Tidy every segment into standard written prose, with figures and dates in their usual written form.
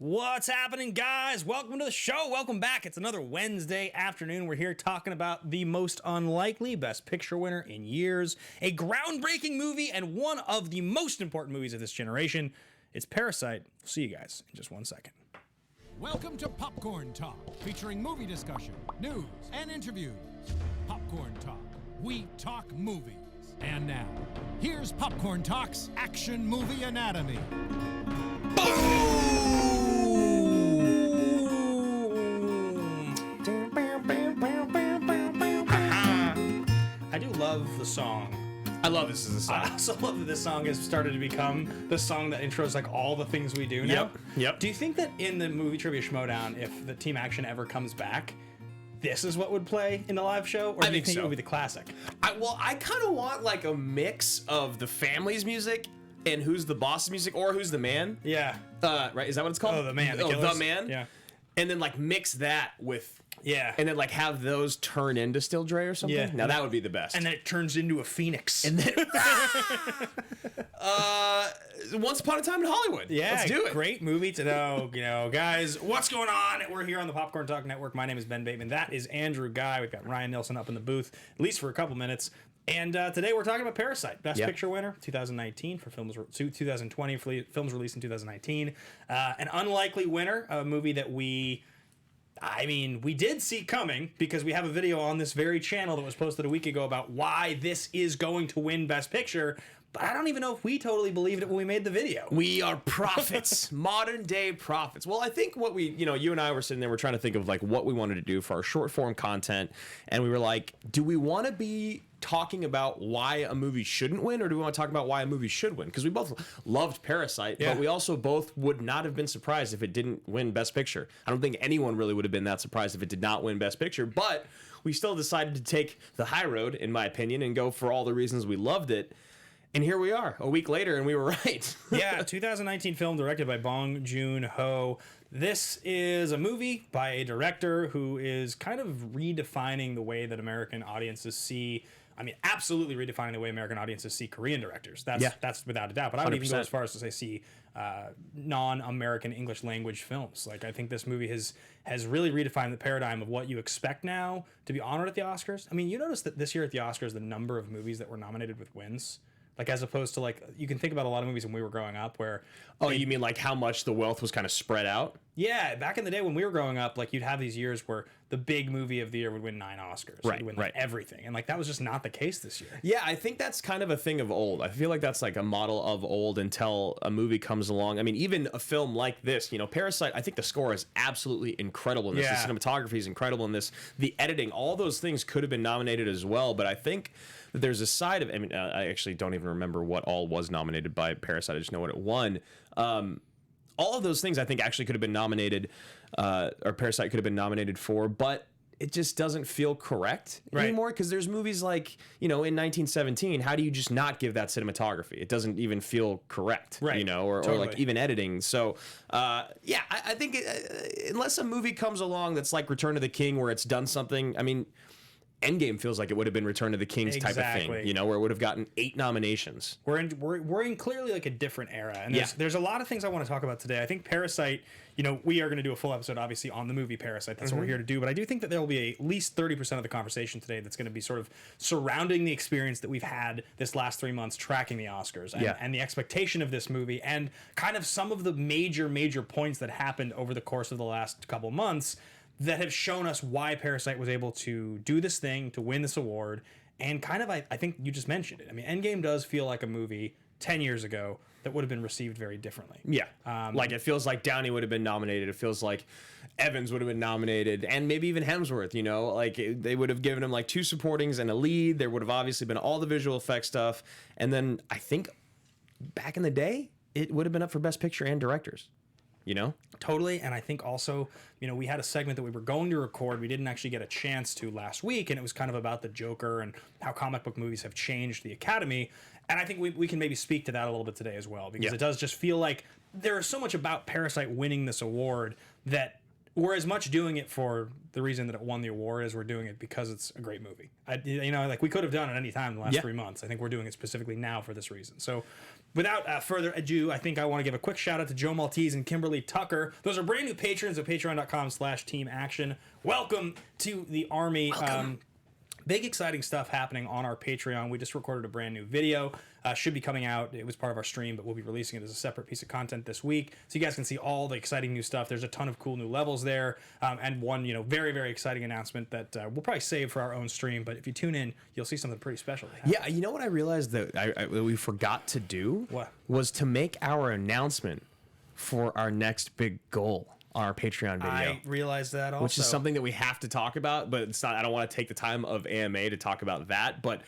What's happening, guys? Welcome to the show. Welcome back. It's another Wednesday afternoon. We're here talking about the most unlikely Best Picture winner in years, a groundbreaking movie, and one of the most important movies of this generation. It's Parasite. See you guys in just 1 second. Welcome to Popcorn Talk, featuring movie discussion, news, and interviews. Popcorn Talk. We talk movies. And now, here's Popcorn Talk's Action Movie Anatomy. I do love the song. I love this as a song. I also love that this song has started to become the song that intros like all the things we do now. Yep. Do you think that in the movie Trivia Schmodown, if the Team Action ever comes back, this is what would play in the live show? Or do you think it would be the classic? I kind of want like a mix of the family's music and Who's the Boss's music or Who's the Man. Yeah. Right? Is that what it's called? Oh, The Man. The The Man? Yeah. And then like mix that with... Yeah. And then like have those turn into Still Dre or something? Yeah. Now that would be the best. And then it turns into a phoenix. And then... Once Upon a Time in Hollywood. Yeah, let's do it. Great movie to know. Guys, what's going on? We're here on the Popcorn Talk Network. My name is Ben Bateman. That is Andrew Guy. We've got Ryan Nilsson up in the booth, at least for a couple minutes. And today we're talking about Parasite, Best Picture winner, 2019 for films, 2020 for films released in 2019. An unlikely winner, a movie that we did see coming because we have a video on this very channel that was posted a week ago about why this is going to win Best Picture. But I don't even know if we totally believed it when we made the video. We are prophets, modern day prophets. Well, I think what you and I were sitting there, we're trying to think of like what we wanted to do for our short form content. And we were like, do we want to be talking about why a movie shouldn't win, or do we want to talk about why a movie should win? Because we both loved Parasite, but we also both would not have been surprised if it didn't win Best Picture. I don't think anyone really would have been that surprised if it did not win Best Picture, but we still decided to take the high road, in my opinion, and go for all the reasons we loved it. And here we are, a week later, and we were right. Yeah, a 2019 film directed by Bong Joon-ho. This is a movie by a director who is kind of redefining the way that American audiences see... absolutely redefining the way American audiences see Korean directors. That's without a doubt. But I would 100%. Even go as far as to say see non-American English language films. Like, I think this movie has really redefined the paradigm of what you expect now to be honored at the Oscars. I mean, you notice that this year at the Oscars, the number of movies that were nominated with wins... Like, as opposed to, like, you can think about a lot of movies when we were growing up where... Oh, you mean like how much the wealth was kind of spread out? Yeah, back in the day when we were growing up, like, you'd have these years where the big movie of the year would win 9 Oscars. Right, It would win, like, everything. And, like, that was just not the case this year. Yeah, I think that's kind of a thing of old. I feel like that's, like, a model of old until a movie comes along. I mean, even a film like this, Parasite, I think the score is absolutely incredible in this. Yeah. The cinematography is incredible in this. The editing, all those things could have been nominated as well, but I think... There's a side of, I actually don't even remember what all was nominated by Parasite. I just know what it won. All of those things I think actually could have been nominated, or Parasite could have been nominated for, but it just doesn't feel correct anymore. Because there's movies like, in 1917, how do you just not give that cinematography? It doesn't even feel correct, or like even editing. So, I think unless a movie comes along that's like Return of the King, where it's done something, Endgame feels like it would have been Return of the King's type of thing, where it would have gotten 8 nominations. We're in clearly like a different era, and there's a lot of things I want to talk about today. I think Parasite, we are going to do a full episode, obviously, on the movie Parasite. That's what we're here to do, but I do think that there will be at least 30% of the conversation today that's going to be sort of surrounding the experience that we've had this last 3 months tracking the Oscars, and the expectation of this movie, and kind of some of the major points that happened over the course of the last couple months that have shown us why Parasite was able to do this thing, to win this award, and kind of, I think you just mentioned it. Endgame does feel like a movie 10 years ago that would have been received very differently. Yeah, like it feels like Downey would have been nominated. It feels like Evans would have been nominated, and maybe even Hemsworth, they would have given him like 2 supportings and a lead. There would have obviously been all the visual effects stuff, and then I think back in the day, it would have been up for Best Picture and Directors. Totally. And I think also, we had a segment that we were going to record. We didn't actually get a chance to last week. And it was kind of about the Joker and how comic book movies have changed the Academy. And I think we can maybe speak to that a little bit today as well, because it does just feel like there is so much about Parasite winning this award that we're as much doing it for the reason that it won the award as we're doing it because it's a great movie. Like we could have done it any time in the last 3 months. I think we're doing it specifically now for this reason. So without further ado, I think I want to give a quick shout out to Joe Maltese and Kimberly Tucker. Those are brand new patrons at patreon.com/Team Action. Welcome to the Army. Big exciting stuff happening on our Patreon. We just recorded a brand new video. Should be coming out. It was part of our stream, but we'll be releasing it as a separate piece of content this week. So you guys can see all the exciting new stuff. There's a ton of cool new levels there. And one, very, very exciting announcement that we'll probably save for our own stream. But if you tune in, you'll see something pretty special. Yeah, you know what I realized that we forgot to do? What? Was to make our announcement for our next big goal on our Patreon video. I realized that also. Which is something that we have to talk about, but it's not. I don't want to take the time of AMA to talk about that, but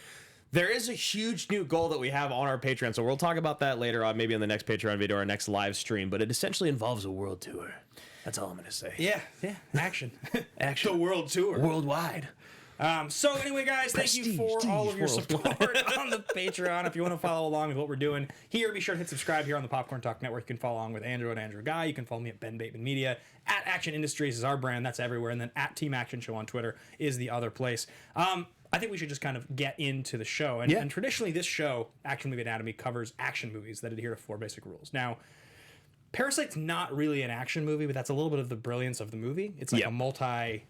there is a huge new goal that we have on our Patreon, so we'll talk about that later on, maybe on the next Patreon video or our next live stream, but it essentially involves a world tour. That's all I'm going to say. Yeah, action. Action. The world tour. Worldwide. So anyway, guys, thank you for all of your support on the Patreon. If you want to follow along with what we're doing here, be sure to hit subscribe here on the Popcorn Talk Network. You can follow along with Andrew at Andrew Guy. You can follow me at Ben Bateman Media. At Action Industries is our brand. That's everywhere. And then at Team Action Show on Twitter is the other place. I think we should just kind of get into the show. And traditionally, this show, Action Movie Anatomy, covers action movies that adhere to 4 basic rules. Now, Parasite's not really an action movie, but that's a little bit of the brilliance of the movie. It's like a multi...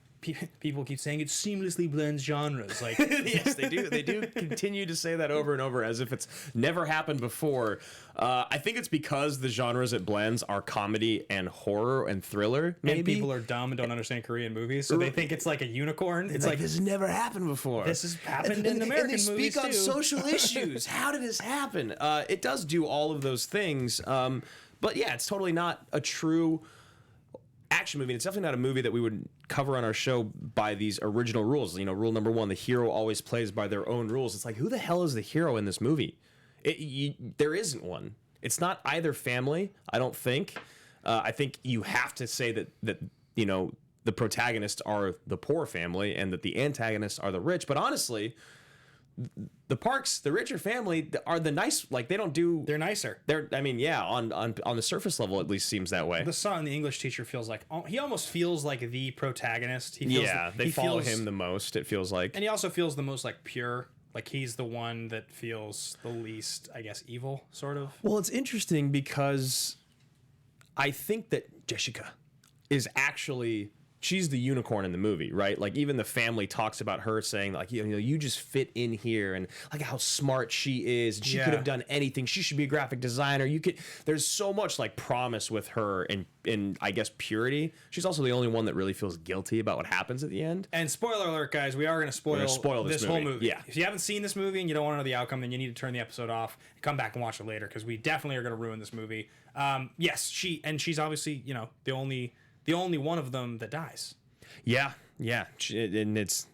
People keep saying it seamlessly blends genres. Like, yes, they do. They do continue to say that over and over as if it's never happened before. I think it's because the genres it blends are comedy and horror and thriller. Maybe and people are dumb and don't understand Korean movies, so they think it's like a unicorn. It's like this has never happened before. This has happened in American movies and they speak on too. social issues. How did this happen? It does do all of those things, but yeah, it's totally not a true action movie. It's definitely not a movie that we would cover on our show by these original rules. Rule number 1, the hero always plays by their own rules. It's like, who the hell is the hero in this movie? There isn't one. It's not either family, I don't think. I think you have to say that the protagonists are the poor family and that the antagonists are the rich. But honestly, the Parks, the richer family, are the nice. Like, they don't do. They're nicer. On the surface level, at least seems that way. The son, the English teacher, feels like he almost feels like the protagonist. They follow him the most. It feels like, and he also feels the most like pure. Like, he's the one that feels the least, I guess, evil, sort of. Well, it's interesting because I think that Jessica is actually. She's the unicorn in the movie, right? Like, even the family talks about her saying, like, you just fit in here, and like how smart she is. And she could have done anything. She should be a graphic designer. There's so much like promise with her and I guess purity. She's also the only one that really feels guilty about what happens at the end. And spoiler alert, guys, we are going to spoil this whole movie. Yeah. If you haven't seen this movie and you don't want to know the outcome, then you need to turn the episode off and come back and watch it later, because we definitely are going to ruin this movie. Yes, she's obviously, the only one of them that dies. Yeah. And it's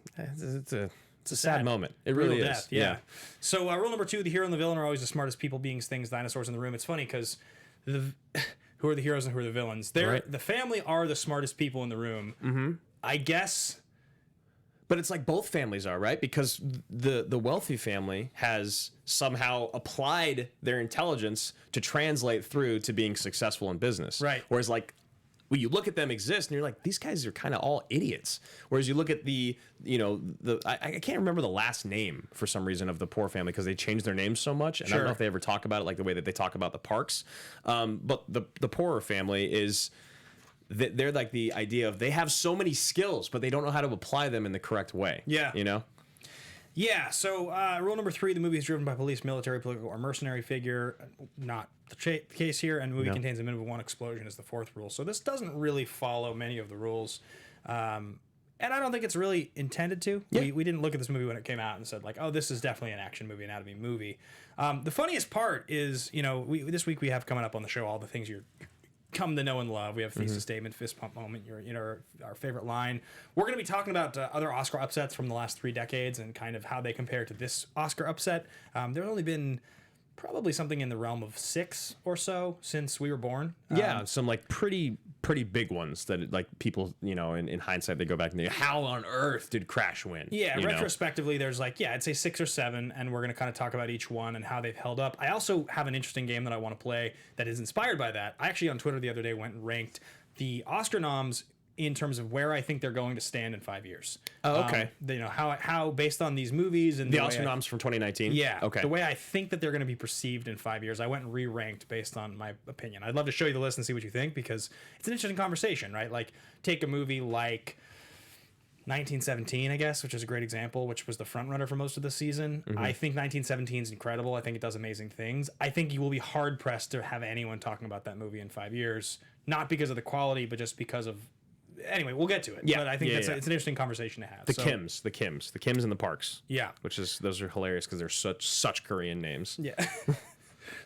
a sad moment. It really is. Death, yeah. So rule number 2, the hero and the villain are always the smartest people, beings, things, dinosaurs in the room. It's funny because who are the heroes and who are the villains? The family are the smartest people in the room. Mm-hmm. I guess. But it's like both families are, right? Because the wealthy family has somehow applied their intelligence to translate through to being successful in business. Right. Whereas, like, when you look at them exist and you're like, these guys are kind of all idiots. Whereas you look at I can't remember the last name for some reason of the poor family because they changed their names so much. And I don't know if they ever talk about it like the way that they talk about the Parks. But the poorer family is, they're like the idea of they have so many skills, but they don't know how to apply them in the correct way. Yeah. Yeah, so rule number 3, the movie is driven by police, military, political, or mercenary figure. Not the case here, and the movie contains a minimum of 1 explosion is the 4th rule. So this doesn't really follow many of the rules. And I don't think it's really intended to. Yeah. We didn't look at this movie when it came out and said, like, oh, this is definitely an action movie, anatomy movie. The funniest part is, this week we have coming up on the show all the things you're come to know and love. We have Thesis Statement, Fist Pump Moment, our favorite line. We're going to be talking about other Oscar upsets from the last 3 decades and kind of how they compare to this Oscar upset. There have only been probably something in the realm of 6 or so since we were born. Some like pretty big ones that like people, in hindsight, they go back and they, how on earth did Crash win? Yeah, retrospectively, there's I'd say 6 or 7, and we're going to kind of talk about each one and how they've held up. I also have an interesting game that I want to play that is inspired by that. I actually on Twitter the other day went and ranked the Oscar noms in terms of where I think they're going to stand in 5 years. Oh, okay. How based on these movies and The Oscar noms from 2019? Yeah. Okay. The way I think that they're going to be perceived in 5 years, I went and re-ranked based on my opinion. I'd love to show you the list and see what you think, because it's an interesting conversation, right? Like, take a movie like 1917, I guess, which is a great example, which was the front runner for most of the season. I think 1917 is incredible. I think it does amazing things. I think you will be hard pressed to have anyone talking about that movie in 5 years, not because of the quality, but just because of. Anyway, we'll get to it. Yeah, but I think it's an interesting conversation to have. The Kims and the Parks. Yeah, those are hilarious because they're such Korean names. Yeah.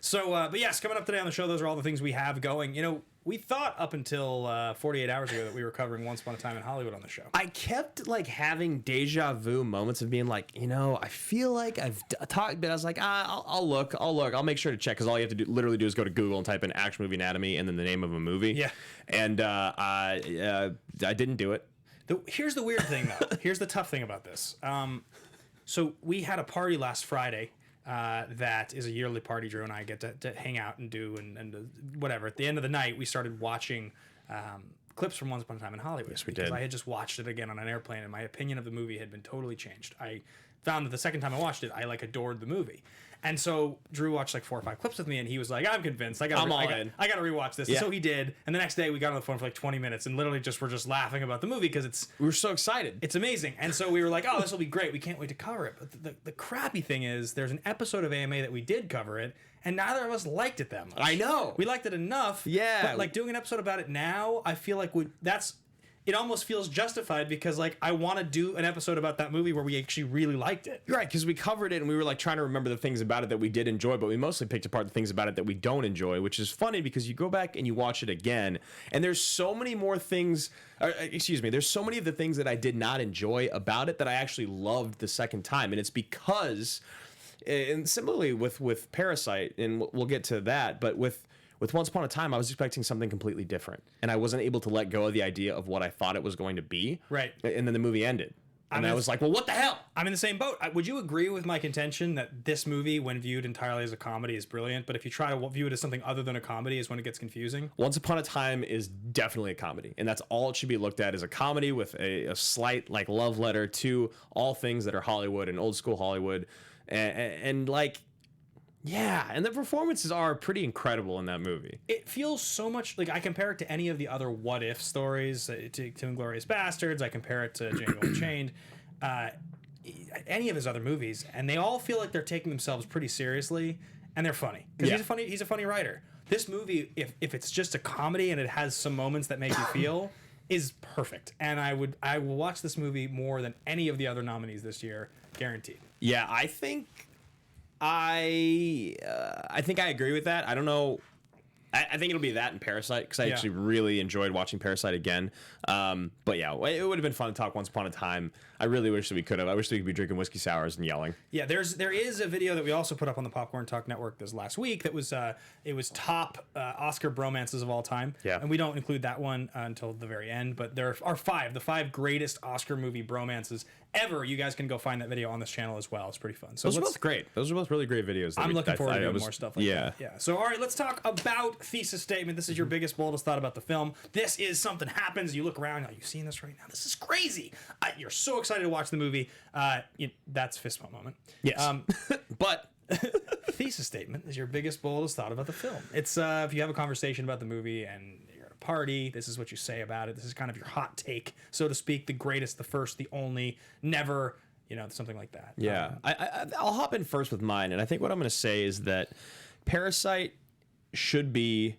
So, but yes, coming up today on the show, those are all the things we have going. You know, we thought up until 48 hours ago that we were covering Once Upon a Time in Hollywood on the show. I kept like having deja vu moments of being like, I feel like I've talked, but I was like, I'll look, I'll make sure to check, because all you have to literally do is go to Google and type in action movie anatomy and then the name of a movie. Yeah. And I didn't do it. Here's the weird thing, though. Here's the tough thing about this. So we had a party last Friday. That is a yearly party Drew and I get to hang out and do and whatever. At the end of the night, we started watching clips from Once Upon a Time in Hollywood. Yes, we because did. I had just watched it again on an airplane, and my opinion of the movie had been totally changed. I found that the second time I watched it, I adored the movie. And so Drew watched like 4 or 5 clips with me, and he was like, "I'm convinced. I got to rewatch this." Yeah. And so he did. And the next day, we got on the phone for like 20 minutes, and literally we're just laughing about the movie because we were so excited. It's amazing. And so we were like, "Oh, this will be great. We can't wait to cover it." But the crappy thing is, there's an episode of AMA that we did cover it, and neither of us liked it that much. I know. We liked it enough. Yeah. But like doing an episode about it now, I feel like it almost feels justified, because like I want to do an episode about that movie where we actually really liked it. Right, because we covered it and we were like trying to remember the things about it that we did enjoy, but we mostly picked apart the things about it that we don't enjoy, which is funny because you go back and you watch it again, and there's so many more things. There's so many of the things that I did not enjoy about it that I actually loved the second time, and it's because, and similarly with Parasite, and we'll get to that, but with Once Upon a Time, I was expecting something completely different, and I wasn't able to let go of the idea of what I thought it was going to be. Right. And then the movie ended. And I was like, well, what the hell? I'm in the same boat. Would you agree with my contention that this movie, when viewed entirely as a comedy, is brilliant, but if you try to view it as something other than a comedy is when it gets confusing? Once Upon a Time is definitely a comedy, and that's all it should be looked at, as a comedy with a slight like love letter to all things that are Hollywood and old school Hollywood. And like, yeah, and the performances are pretty incredible in that movie. It feels so much like I compare it to any of the other What If stories, to Inglourious Bastards. I compare it to Django Unchained, any of his other movies, and they all feel like they're taking themselves pretty seriously, and they're funny because he's a funny writer. This movie, if it's just a comedy and it has some moments that make you feel, is perfect. And I will watch this movie more than any of the other nominees this year, guaranteed. Yeah, I think I agree with that. I don't know. I think it'll be that and Parasite, because I actually really enjoyed watching Parasite again. But yeah, it would have been fun to talk Once Upon a Time. I really wish that we could have. I wish we could be drinking whiskey sours and yelling. Yeah, there is a video that we also put up on the Popcorn Talk Network this last week that was it was top Oscar bromances of all time. Yeah. And we don't include that one until the very end, but there are the five greatest Oscar movie bromances ever. You guys can go find that video on this channel as well. It's pretty fun. So those are both great. Those are both really great videos. I'm looking forward to doing more stuff like that. Yeah. So, all right, let's talk about Thesis Statement. This is your biggest, boldest thought about the film. This is something happens. You look around. Are you seeing this right now? This is crazy. You're so excited to watch the movie. That's fist bump moment. Yes. But Thesis Statement is your biggest, boldest thought about the film. It's if you have a conversation about the movie and you're at a party, this is what you say about it. This is kind of your hot take, so to speak. The greatest, the first, the only, never, something like that. Yeah. I'll hop in first with mine, and I think what I'm going to say is that Parasite should be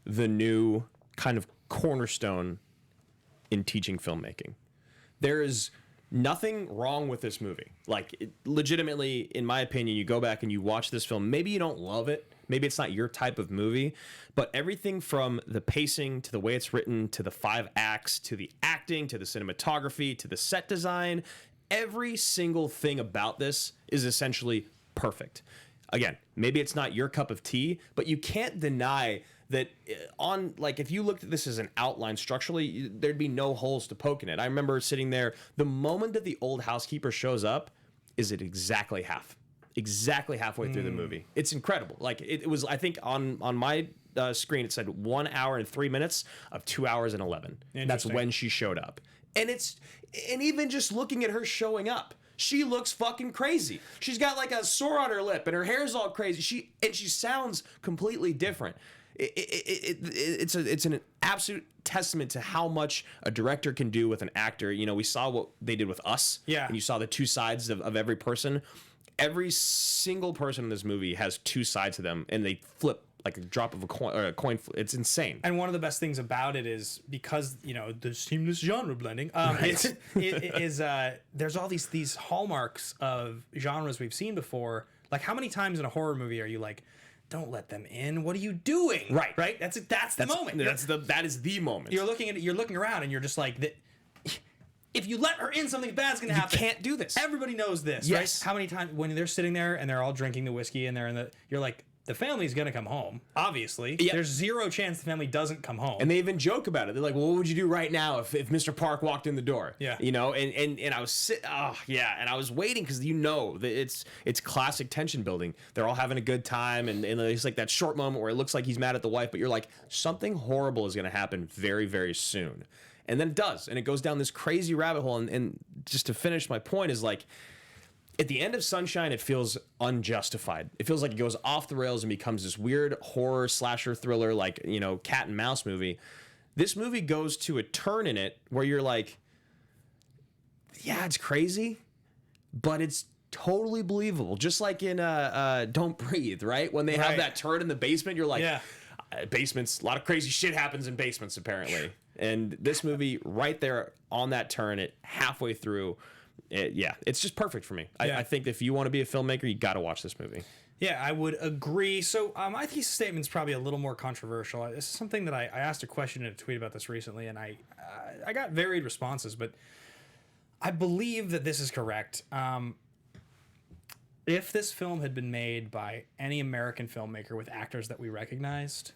the new kind of cornerstone in teaching filmmaking. There is nothing wrong with this movie. Like, legitimately, in my opinion, you go back and you watch this film, maybe you don't love it, maybe it's not your type of movie, but everything from the pacing to the way it's written to the 5 acts to the acting to the cinematography to the set design, every single thing about this is essentially perfect. Again, maybe it's not your cup of tea, but you can't deny that if you looked at this as an outline structurally, there'd be no holes to poke in it. I remember sitting there, the moment that the old housekeeper shows up is at exactly halfway through the movie. It's incredible. Like, it was, I think on my screen, it said 1 hour and 3 minutes of 2 hours and 11. That's when she showed up. And even just looking at her showing up, she looks fucking crazy. She's got like a sore on her lip and her hair's all crazy. She sounds completely different. It's an absolute testament to how much a director can do with an actor. You know, we saw what they did with Us. Yeah. And you saw the two sides of every person. Every single person in this movie has two sides to them, and they flip like a drop of a coin. Or a coin. It's insane. And one of the best things about it is because, you know, the seamless genre blending. There's all these hallmarks of genres we've seen before. Like, how many times in a horror movie are you like, don't let them in? What are you doing? Right. That's the moment. That is the moment. You're looking around, and you're just like, if you let her in, something bad's gonna happen. You can't do this. Everybody knows this, yes. Right? How many times when they're sitting there and they're all drinking the whiskey and you're like, the family's gonna come home. Obviously, There's zero chance the family doesn't come home. And they even joke about it. They're like, "Well, what would you do right now if Mr. Park walked in the door?" Yeah, you know. And I was and I was waiting because that it's classic tension building. They're all having a good time, and it's like that short moment where it looks like he's mad at the wife, but you're like, something horrible is gonna happen very, very soon. And then it does, and it goes down this crazy rabbit hole. And just to finish my point is like, at the end of Sunshine, it feels unjustified. It feels like it goes off the rails and becomes this weird horror slasher thriller, like, you know, cat and mouse movie. This movie goes to a turn in it where you're like, yeah, it's crazy, but it's totally believable. Just like in Don't Breathe, right? When they have that turn in the basement, you're like, basements, a lot of crazy shit happens in basements, apparently. And this movie, right there on that turn, it halfway through, it's just perfect for me. I think if you want to be a filmmaker, you got to watch this movie. Yeah, I would agree. So my thesis statement's probably a little more controversial. This is something that I asked a question in a tweet about this recently, and I got varied responses, but I believe that this is correct. If this film had been made by any American filmmaker with actors that we recognized,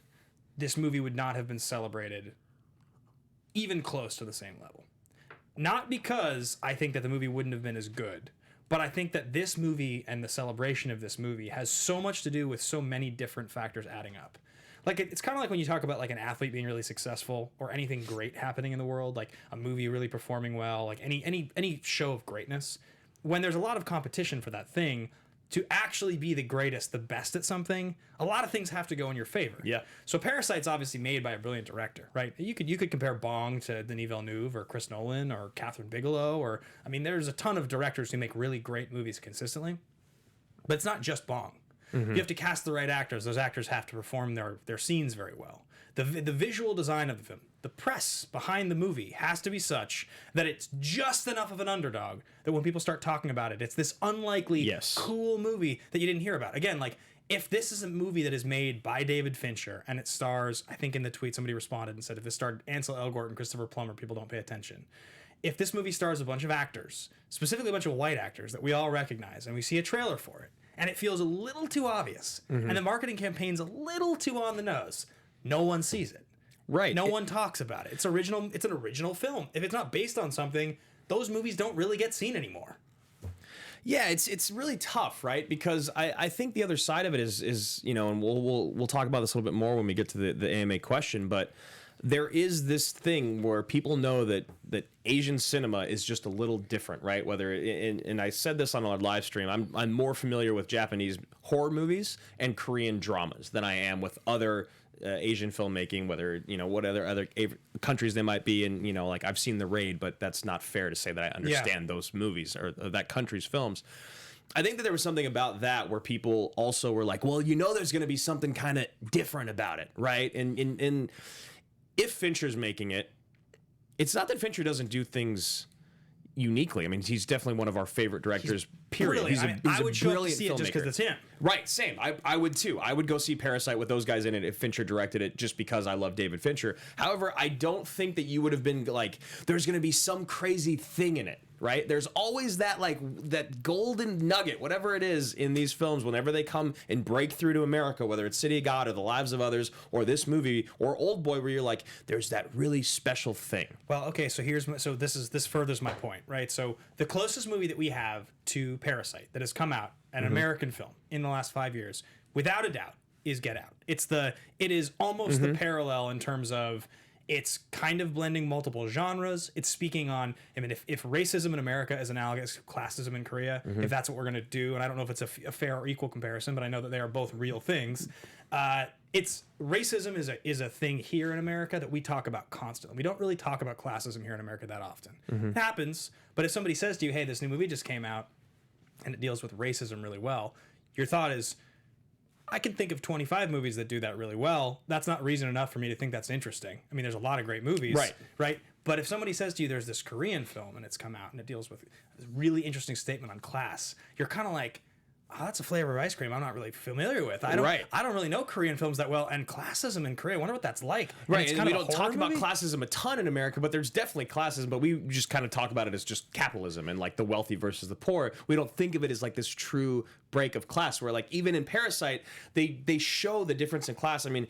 this movie would not have been celebrated even close to the same level. Not because I think that the movie wouldn't have been as good, but I think that this movie and the celebration of this movie has so much to do with so many different factors adding up. Like, it's kind of like when you talk about like an athlete being really successful or anything great happening in the world, like a movie really performing well, like any show of greatness. When there's a lot of competition for that thing, to actually be the greatest, the best at something, a lot of things have to go in your favor. Yeah. So Parasite's obviously made by a brilliant director, right? You could compare Bong to Denis Villeneuve or Chris Nolan or Catherine Bigelow, or I mean, there's a ton of directors who make really great movies consistently. But it's not just Bong. Mm-hmm. You have to cast the right actors. Those actors have to perform their scenes very well. The visual design of the film, the press behind the movie has to be such that it's just enough of an underdog that when people start talking about it, it's this unlikely, cool movie that you didn't hear about. Again, like, if this is a movie that is made by David Fincher and it stars, I think in the tweet somebody responded and said, if this starred Ansel Elgort and Christopher Plummer, people don't pay attention. If this movie stars a bunch of actors, specifically a bunch of white actors that we all recognize, and we see a trailer for it, and it feels a little too obvious, and the marketing campaign's a little too on the nose, no one sees it. Right. No one talks about it. It's original. It's an original film. If it's not based on something, those movies don't really get seen anymore. Yeah, it's really tough, right? Because I think the other side of it is you know, and we'll talk about this a little bit more when we get to the AMA question, but there is this thing where people know that Asian cinema is just a little different, right? Whether and I said this on our live stream, I'm more familiar with Japanese horror movies and Korean dramas than I am with other Asian filmmaking, whether, you know, what other countries they might be in. You know, like, I've seen The Raid, but that's not fair to say that I understand those movies or that country's films. I think that there was something about that where people also were like, well, you know, there's going to be something kind of different about it, right? And if Fincher's making it, it's not that Fincher doesn't do things uniquely. I mean, he's definitely one of our favorite directors, period. I would show up to see it just because it's him. Right, same. I would too. I would go see Parasite with those guys in it if Fincher directed it, just because I love David Fincher. However, I don't think that you would have been like, there's going to be some crazy thing in it, right? There's always that, like, that golden nugget, whatever it is, in these films whenever they come and break through to America, whether it's City of God or The Lives of Others or this movie or Old Boy, where you're like, there's that really special thing. Well, okay, so this furthers my point, right? So the closest movie that we have to Parasite that has come out, an American film in the last 5 years, without a doubt, is Get Out. It is almost the parallel in terms of it's kind of blending multiple genres. It's speaking on, I mean, if racism in America is analogous to classism in Korea, if that's what we're going to do, and I don't know if it's a fair or equal comparison, but I know that they are both real things. It's racism is a thing here in America that we talk about constantly. We don't really talk about classism here in America that often. It happens, but if somebody says to you, hey, this new movie just came out and it deals with racism really well, your thought is, I can think of 25 movies that do that really well. That's not reason enough for me to think that's interesting. I mean, there's a lot of great movies. Right? But if somebody says to you, there's this Korean film and it's come out and it deals with a really interesting statement on class, you're kind of like, oh, that's a flavor of ice cream I'm not really familiar with. I don't really know Korean films that well, and classism in Korea, I wonder what that's like. Right, and we don't talk about classism a ton in America, but there's definitely classism, but we just kind of talk about it as just capitalism and like the wealthy versus the poor. We don't think of it as like this true break of class where like even in Parasite, they show the difference in class. I mean,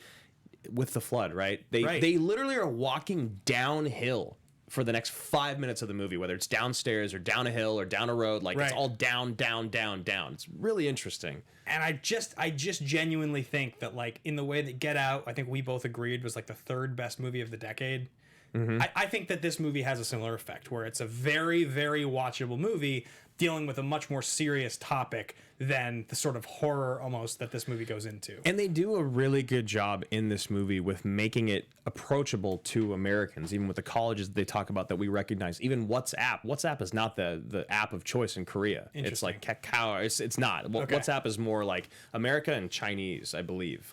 with the flood, right? They literally are walking downhill for the next 5 minutes of the movie, whether it's downstairs or down a hill or down a road, like it's all down, down, down, down. It's really interesting. And I just genuinely think that like in the way that Get Out, I think we both agreed was like the third best movie of the decade. I think that this movie has a similar effect where it's a very, very watchable movie dealing with a much more serious topic than the sort of horror almost that this movie goes into. And they do a really good job in this movie with making it approachable to Americans, even with the colleges that they talk about that we recognize. Even WhatsApp. WhatsApp is not the app of choice in Korea. It's like Kakao. It's not. Okay. WhatsApp is more like America and Chinese, I believe.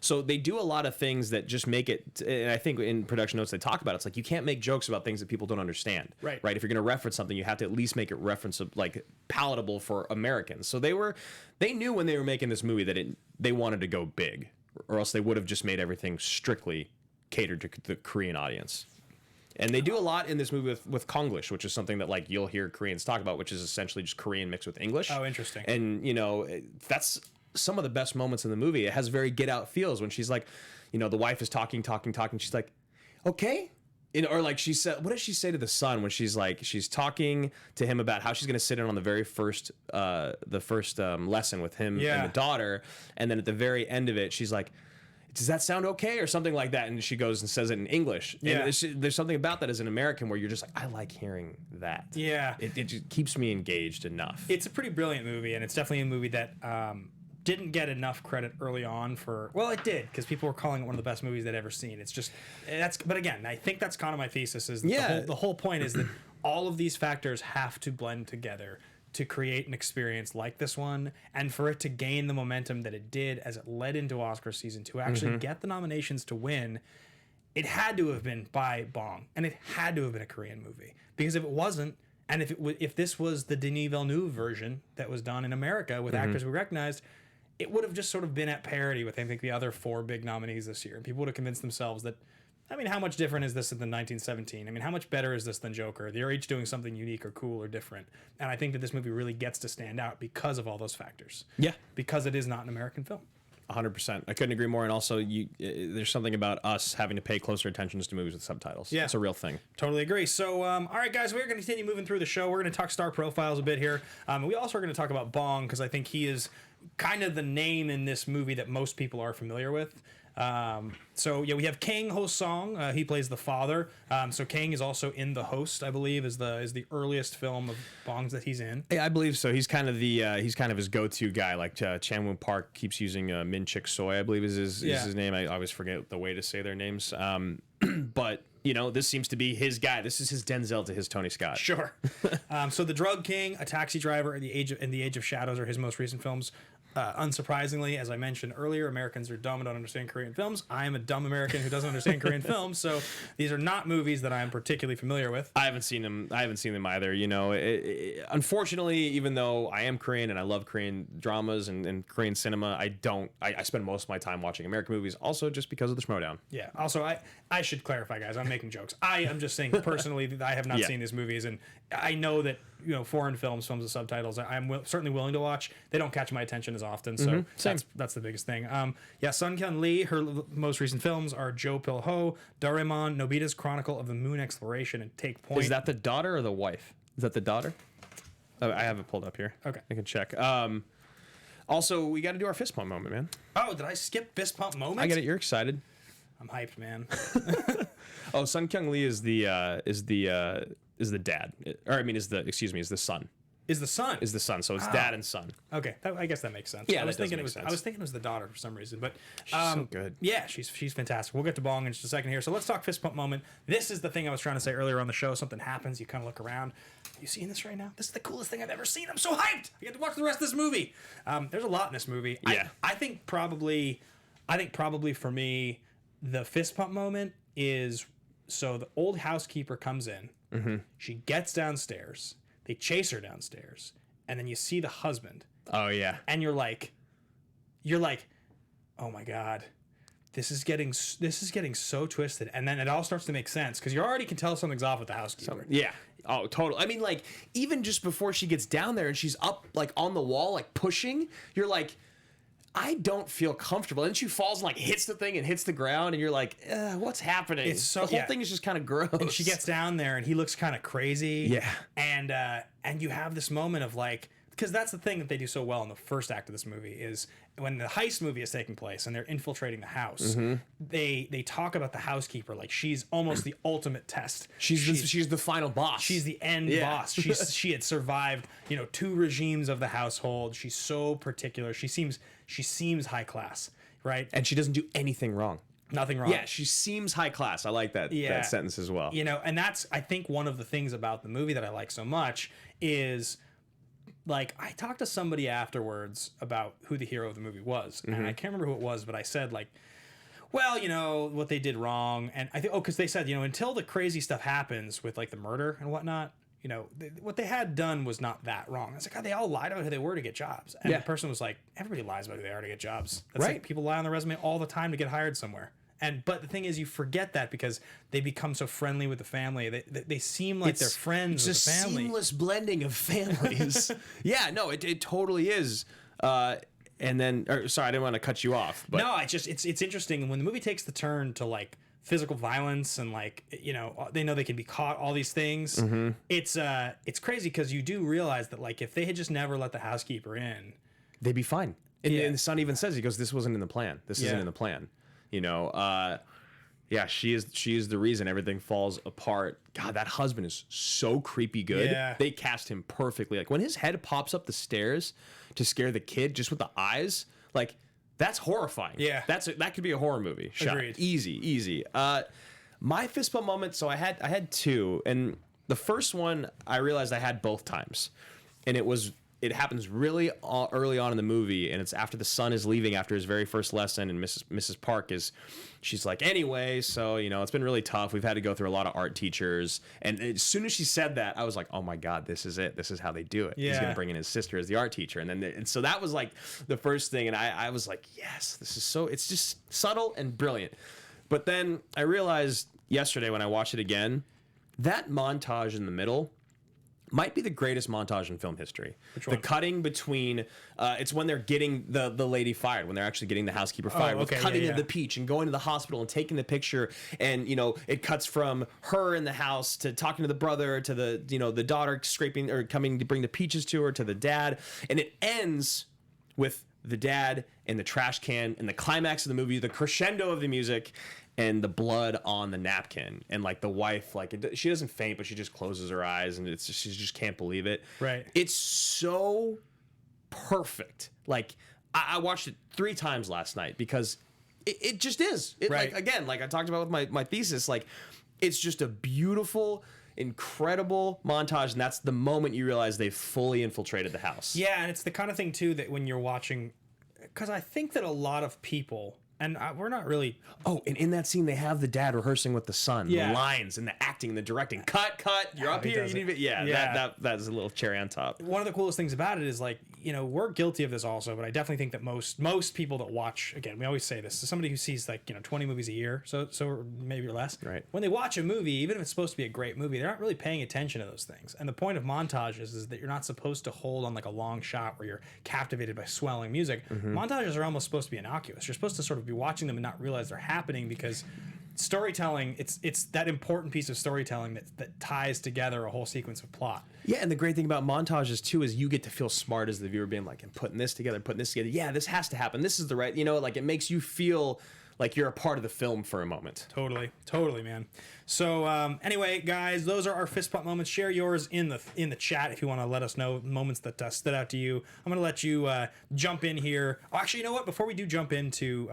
So they do a lot of things that just make it, and I think in production notes they talk about it, it's like you can't make jokes about things that people don't understand. Right. If you're going to reference something, you have to at least make it like palatable for Americans. So they knew when they were making this movie that they wanted to go big, or else they would have just made everything strictly catered to the Korean audience. And they do a lot in this movie with Konglish, which is something that like you'll hear Koreans talk about, which is essentially just Korean mixed with English. Oh, interesting. And that's some of the best moments in the movie. It has very Get Out feels when she's like, the wife is talking. She's like, okay. Or like she said, what does she say to the son when she's talking to him about how she's going to sit in on the very first lesson with him and the daughter, and then at the very end of it, she's like, "Does that sound okay?" or something like that, and she goes and says it in English. Yeah. And there's something about that as an American where you're just like, I like hearing that. Yeah, it just keeps me engaged enough. It's a pretty brilliant movie, and it's definitely a movie that didn't get enough credit early on for, well, it did, because people were calling it one of the best movies they'd ever seen. It's just, but again, I think that's kind of my thesis is the whole point is that all of these factors have to blend together to create an experience like this one, and for it to gain the momentum that it did as it led into Oscar season to actually get the nominations to win. It had to have been by Bong, and it had to have been a Korean movie, because if it wasn't, and if this was the Denis Villeneuve version that was done in America with actors we recognized, it would have just sort of been at parity with, I think, the other four big nominees this year. And people would have convinced themselves that, I mean, how much different is this than 1917? I mean, how much better is this than Joker? They're each doing something unique or cool or different. And I think that this movie really gets to stand out because of all those factors. Yeah. Because it is not an American film. 100%. I couldn't agree more. And also, there's something about us having to pay closer attention to movies with subtitles. Yeah. It's a real thing. Totally agree. So, all right, guys, we're going to continue moving through the show. We're going to talk star profiles a bit here. We also are going to talk about Bong, because I think he is kind of the name in this movie that most people are familiar with. So we have Kang-ho Song. He plays the father. So Kang is also in The Host, I believe, is the earliest film of Bong's that he's in. Yeah, I believe so. He's kind of his go-to guy. Like Chan-wook Park keeps using Min Chik Soy, I believe is his name. I always forget the way to say their names. But this seems to be his guy. This is his Denzel to his Tony Scott. Sure. So The Drug King, A Taxi Driver, and The Age of Shadows are his most recent films. Unsurprisingly, as I mentioned earlier, Americans are dumb and don't understand Korean films. I am a dumb American who doesn't understand Korean films, so these are not movies that I am particularly familiar with. I haven't seen them either. Unfortunately, even though I am Korean and I love Korean dramas and Korean cinema, I spend most of my time watching American movies, also just because of the schmodown. Yeah. Also, I should clarify, guys. I'm making jokes. I am just saying personally that I have not seen these movies, and I know that foreign films with subtitles, I'm certainly willing to watch. They don't catch my attention as often, so that's the biggest thing. Sun-kyun Lee, her most recent films are Jo Pil-ho, Doraemon, Nobita's Chronicle of the Moon Exploration, and Take Point. Is that the daughter or the wife? Is that the daughter? Oh, I have it pulled up here. Okay, I can check. Also, we got to do our fist pump moment, man. Oh, did I skip fist pump moment? I get it. You're excited. I'm hyped, man. Oh, Sun Kyung-lee is the dad, or I mean, is the son. Is the son? Is the son. So it's dad and son. Okay, I guess that makes sense. Yeah, I was that does thinking make it was. sense. I was thinking it was the daughter for some reason, but She's so good. Yeah, she's fantastic. We'll get to Bong in just a second here. So let's talk fist pump moment. This is the thing I was trying to say earlier on the show. Something happens. You kind of look around. You seeing this right now? This is the coolest thing I've ever seen. I'm so hyped. I get to watch the rest of this movie. There's a lot in this movie. Yeah. I think probably for me, the fist pump moment is so the old housekeeper comes in. Mm-hmm. She gets downstairs. They chase her downstairs. And then you see the husband. Oh yeah. And you're like, oh my God, this is getting so twisted. And then it all starts to make sense because you already can tell something's off with the housekeeper. Yeah. Oh, totally. I mean, like, even just before she gets down there and she's up, like, on the wall, like, pushing, you're like, I don't feel comfortable. And she falls and, like, hits the thing and hits the ground, and you're like, what's happening? It's so, the whole thing is just kind of gross. And she gets down there, and he looks kind of crazy. Yeah. And you have this moment of, like, because that's the thing that they do so well in the first act of this movie is when the heist movie is taking place and they're infiltrating the house, they talk about the housekeeper like she's almost the ultimate test. She's the final boss. She's the end boss. She had survived, 2 regimes of the household. She's so particular. She seems high class, right? And she doesn't do anything wrong. Nothing wrong. Yeah, she seems high class. I like that sentence as well. And that's, I think, one of the things about the movie that I like so much is, like, I talked to somebody afterwards about who the hero of the movie was. And I can't remember who it was, but I said, like, well, what they did wrong. And I think, because they said, until the crazy stuff happens with, like, the murder and whatnot, what they had done was not that wrong. I was like, God, they all lied about who they were to get jobs. And the person was like, everybody lies about who they are to get jobs. That's right. Like, people lie on their resume all the time to get hired somewhere. But the thing is, you forget that because they become so friendly with the family. They seem like they're friends with the family. It's a seamless blending of families. Yeah, no, it totally is. And then, sorry, I didn't want to cut you off. But no, it's interesting when the movie takes the turn to, like, physical violence and, like, they know they can be caught, all these things. Mm-hmm. It's crazy because you do realize that, like, if they had just never let the housekeeper in, they'd be fine. And the son even says, he goes, "This wasn't in the plan. This isn't in the plan." She is the reason everything falls apart. God, that husband is so creepy good. Yeah. They cast him perfectly. Like, when his head pops up the stairs to scare the kid just with the eyes, like, that's horrifying. Yeah. That could be a horror movie. Agreed. Easy. My fist bump moment, so I had 2, and the first one I realized I had both times. And it happens really early on in the movie, and it's after the son is leaving after his very first lesson, and Mrs. Park she's like, anyway, so, it's been really tough. We've had to go through a lot of art teachers. And as soon as she said that, I was like, oh my God, this is it. This is how they do it. Yeah. He's going to bring in his sister as the art teacher. And so that was like the first thing. And I was like, yes, this is it's just subtle and brilliant. But then I realized yesterday when I watched it again, that montage in the middle might be the greatest montage in film history. Which one? The cutting between, it's when they're getting the lady fired, when they're actually getting the housekeeper fired, with cutting of the peach and going to the hospital and taking the picture, and it cuts from her in the house to talking to the brother to the daughter scraping or coming to bring the peaches to her to the dad, and it ends with the dad and the trash can and the climax of the movie, the crescendo of the music, and the blood on the napkin, and, like, the wife, like, she doesn't faint, but she just closes her eyes, and she just can't believe it. Right. It's so perfect. Like, I watched it 3 times last night because it just is. Right. Like, again, like I talked about with my thesis, like, it's just a beautiful, incredible montage, and that's the moment you realize they've fully infiltrated the house. Yeah, and it's the kind of thing too that when you're watching, because I think that a lot of people, and we're not really. Oh, and in that scene, they have the dad rehearsing with the son. Yeah. The lines and the acting and the directing. Cut. You're up here. You need to, Yeah. That's a little cherry on top. One of the coolest things about it is, like, we're guilty of this also, but I definitely think that most people that watch, again, we always say this, to somebody who sees, like, 20 movies a year, so maybe less. Right. When they watch a movie, even if it's supposed to be a great movie, they're not really paying attention to those things. And the point of montages is that you're not supposed to hold on, like, a long shot where you're captivated by swelling music. Mm-hmm. Montages are almost supposed to be innocuous. You're supposed to sort of be watching them and not realize they're happening because storytelling, it's that important piece of storytelling that ties together a whole sequence of plot. Yeah, and the great thing about montages too is you get to feel smart as the viewer, being like, and putting this together. Yeah, this has to happen. This is the right, like it makes you feel like you're a part of the film for a moment. Totally, man. So anyway, guys, those are our fist pump moments. Share yours in the chat if you want to let us know moments that stood out to you. I'm going to let you jump in here. Oh, actually, you know what? Before we do jump into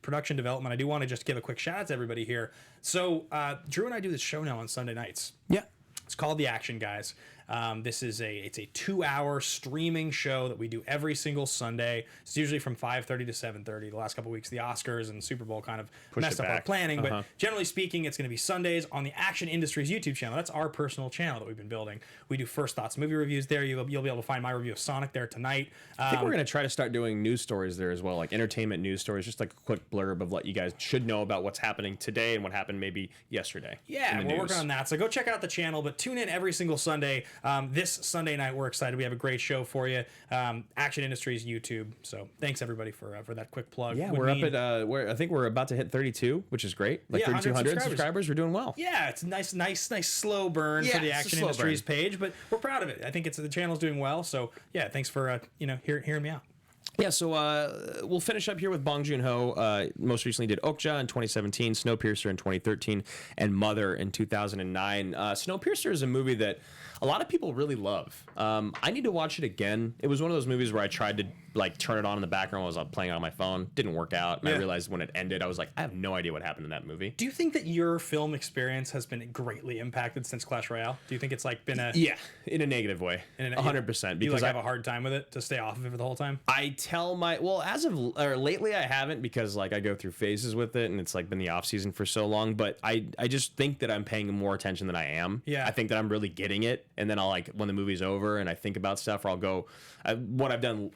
production development, I do want to just give a quick shout out to everybody here. So Drew and I do this show now on Sunday nights. Yeah. It's called The Action Guys. It's a 2-hour streaming show that we do every single Sunday. It's usually from 5:30 to 7:30. The last couple of weeks, the Oscars and Super Bowl kind of messed up our planning. But generally speaking, it's going to be Sundays on the Action Industries YouTube channel. That's our personal channel that we've been building. We do First Thoughts movie reviews there. You'll be able to find my review of Sonic there tonight. I think we're going to try to start doing news stories there as well, like entertainment news stories, just like a quick blurb of what you guys should know about what's happening today and what happened maybe yesterday. Yeah, we're working on that. So go check out the channel, but tune in every single Sunday. This Sunday night, we're excited. We have a great show for you. Action Industries YouTube. So thanks everybody for that quick plug. Yeah, we're up at I think we're about to hit 32, which is great. Like 3,200 subscribers. We're doing well. Yeah, it's a nice slow burn for the Action Industries page, but we're proud of it. I think the channel's doing well. So yeah, thanks for hearing me out. Yeah, so we'll finish up here with Bong Joon-ho. Most recently did Okja in 2017, Snowpiercer in 2013, and Mother in 2009. Snowpiercer is a movie that a lot of people really love. I need to watch it again. It was one of those movies where I tried to turn it on in the background while I was playing it on my phone. Didn't work out. And I realized when it ended, I was like, I have no idea what happened in that movie. Do you think that your film experience has been greatly impacted since Clash Royale? Do you think it's been a... Yeah, in a negative way. 100%. Because I have a hard time with it to stay off of it for the whole time? I tell lately I haven't, because I go through phases with it and it's been the off season for so long, but I just think that I'm paying more attention than I am. Yeah. I think that I'm really getting it, and then I'll when the movie's over and I think about stuff, or I'll go, what I've done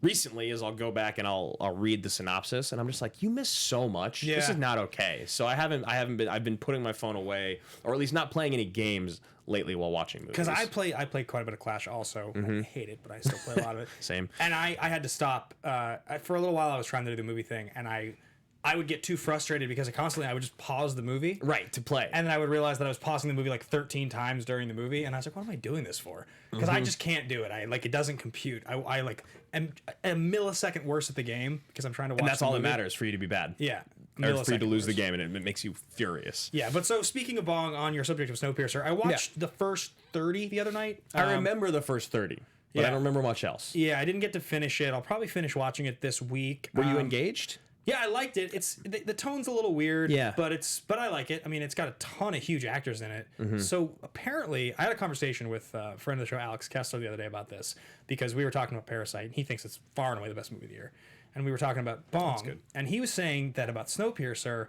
recently is I'll go back and I'll read the synopsis, and I'm just like, you missed so much. Yeah. This is not okay. So I've been putting my phone away, or at least not playing any games lately while watching movies. Because I play quite a bit of Clash also. I hate it, but I still play a lot of it. Same. And I had to stop for a little while. I was trying to do the movie thing, and I would get too frustrated because I would just pause the movie. Right, to play. And then I would realize that I was pausing the movie 13 times during the movie, and I was like, what am I doing this for? Because I just can't do it. It doesn't compute. I am a millisecond worse at the game because I'm trying to watch. And that's all that matters, for you to be bad. Yeah. Or for you to lose the game, and it makes you furious. Yeah, but so speaking of Bong, on your subject of Snowpiercer, I watched the first 30 the other night. I remember the first 30, but I don't remember much else. Yeah, I didn't get to finish it. I'll probably finish watching it this week. Were you engaged? Yeah, I liked it. It's the tone's a little weird, yeah, but I like it. I mean, it's got a ton of huge actors in it. So apparently, I had a conversation with a friend of the show, Alex Kessler, the other day about this, because we were talking about Parasite, and he thinks it's far and away the best movie of the year. And we were talking about Bong, and he was saying that about Snowpiercer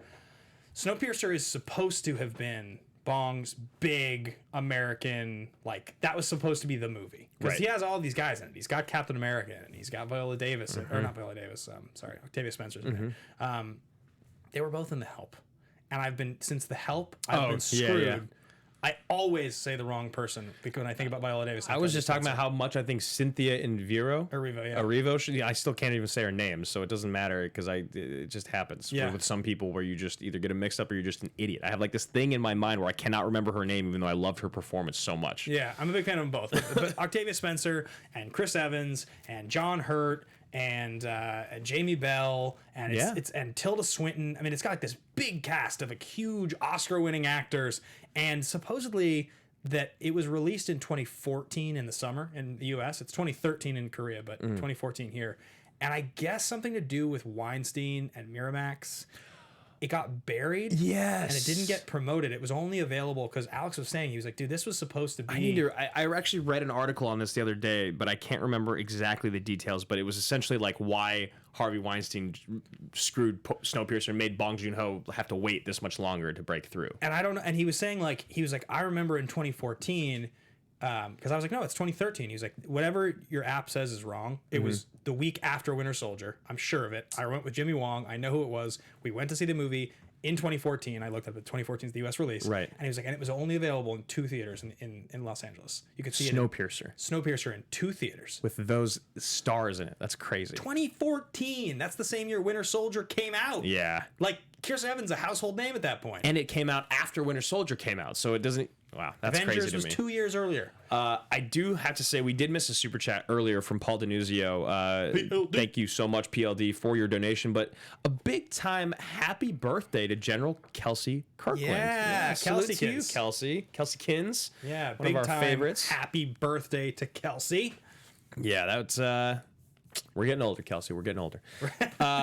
is supposed to have been Bong's big American, that was supposed to be the movie. Because he has all these guys in it. He's got Captain America in it. He's got Viola Davis, or not Viola Davis, Octavia Spencer's in it. They were both in The Help. And since The Help, I've been screwed. Yeah. I always say the wrong person when I think about Viola Davis. I was just talking about how much I think Cynthia Erivo, I still can't even say her name, so it doesn't matter because it just happens with some people where you just either get them mixed up or you're just an idiot. I have this thing in my mind where I cannot remember her name even though I loved her performance so much. Yeah, I'm a big fan of them both. But Octavia Spencer and Chris Evans and John Hurt and Jamie Bell and and Tilda Swinton. I mean, it's got this big cast of huge Oscar-winning actors, and supposedly that it was released in 2014 in the summer in the U.S. It's 2013 in Korea, but 2014 here. And I guess something to do with Weinstein and Miramax. It got buried. Yes. And it didn't get promoted. It was only available because Alex was saying, he was like, dude, this was supposed to be... I actually read an article on this the other day, but I can't remember exactly the details, but it was essentially why Harvey Weinstein screwed Snowpiercer and made Bong Joon-ho have to wait this much longer to break through. And I don't know. And he was saying, I remember in 2014... because I was like, no, it's 2013. He was like, whatever your app says is wrong. It was the week after Winter Soldier. I'm sure of it. I went with Jimmy Wong. I know who it was. We went to see the movie in 2014. I looked up at 2014 is the U.S. release. Right. And he was like, and it was only available in 2 theaters in Los Angeles. You could see Snowpiercer in 2 theaters. with those stars in it. That's crazy. 2014. That's the same year Winter Soldier came out. Yeah. Chris Evans a household name at that point. And it came out after Winter Soldier came out, so it doesn't. Wow, that's Avengers crazy to me. was 2 years earlier. I do have to say we did miss a super chat earlier from Paul Denuzio. Thank you so much, PLD, for your donation. But a big time happy birthday to General Kelsey Kirkland. Yeah, Kelsey to you, Kins. Kelsey Kins. Yeah, one of our favorites. Happy birthday to Kelsey. Yeah, that's we're getting older, Kelsey. We're getting older.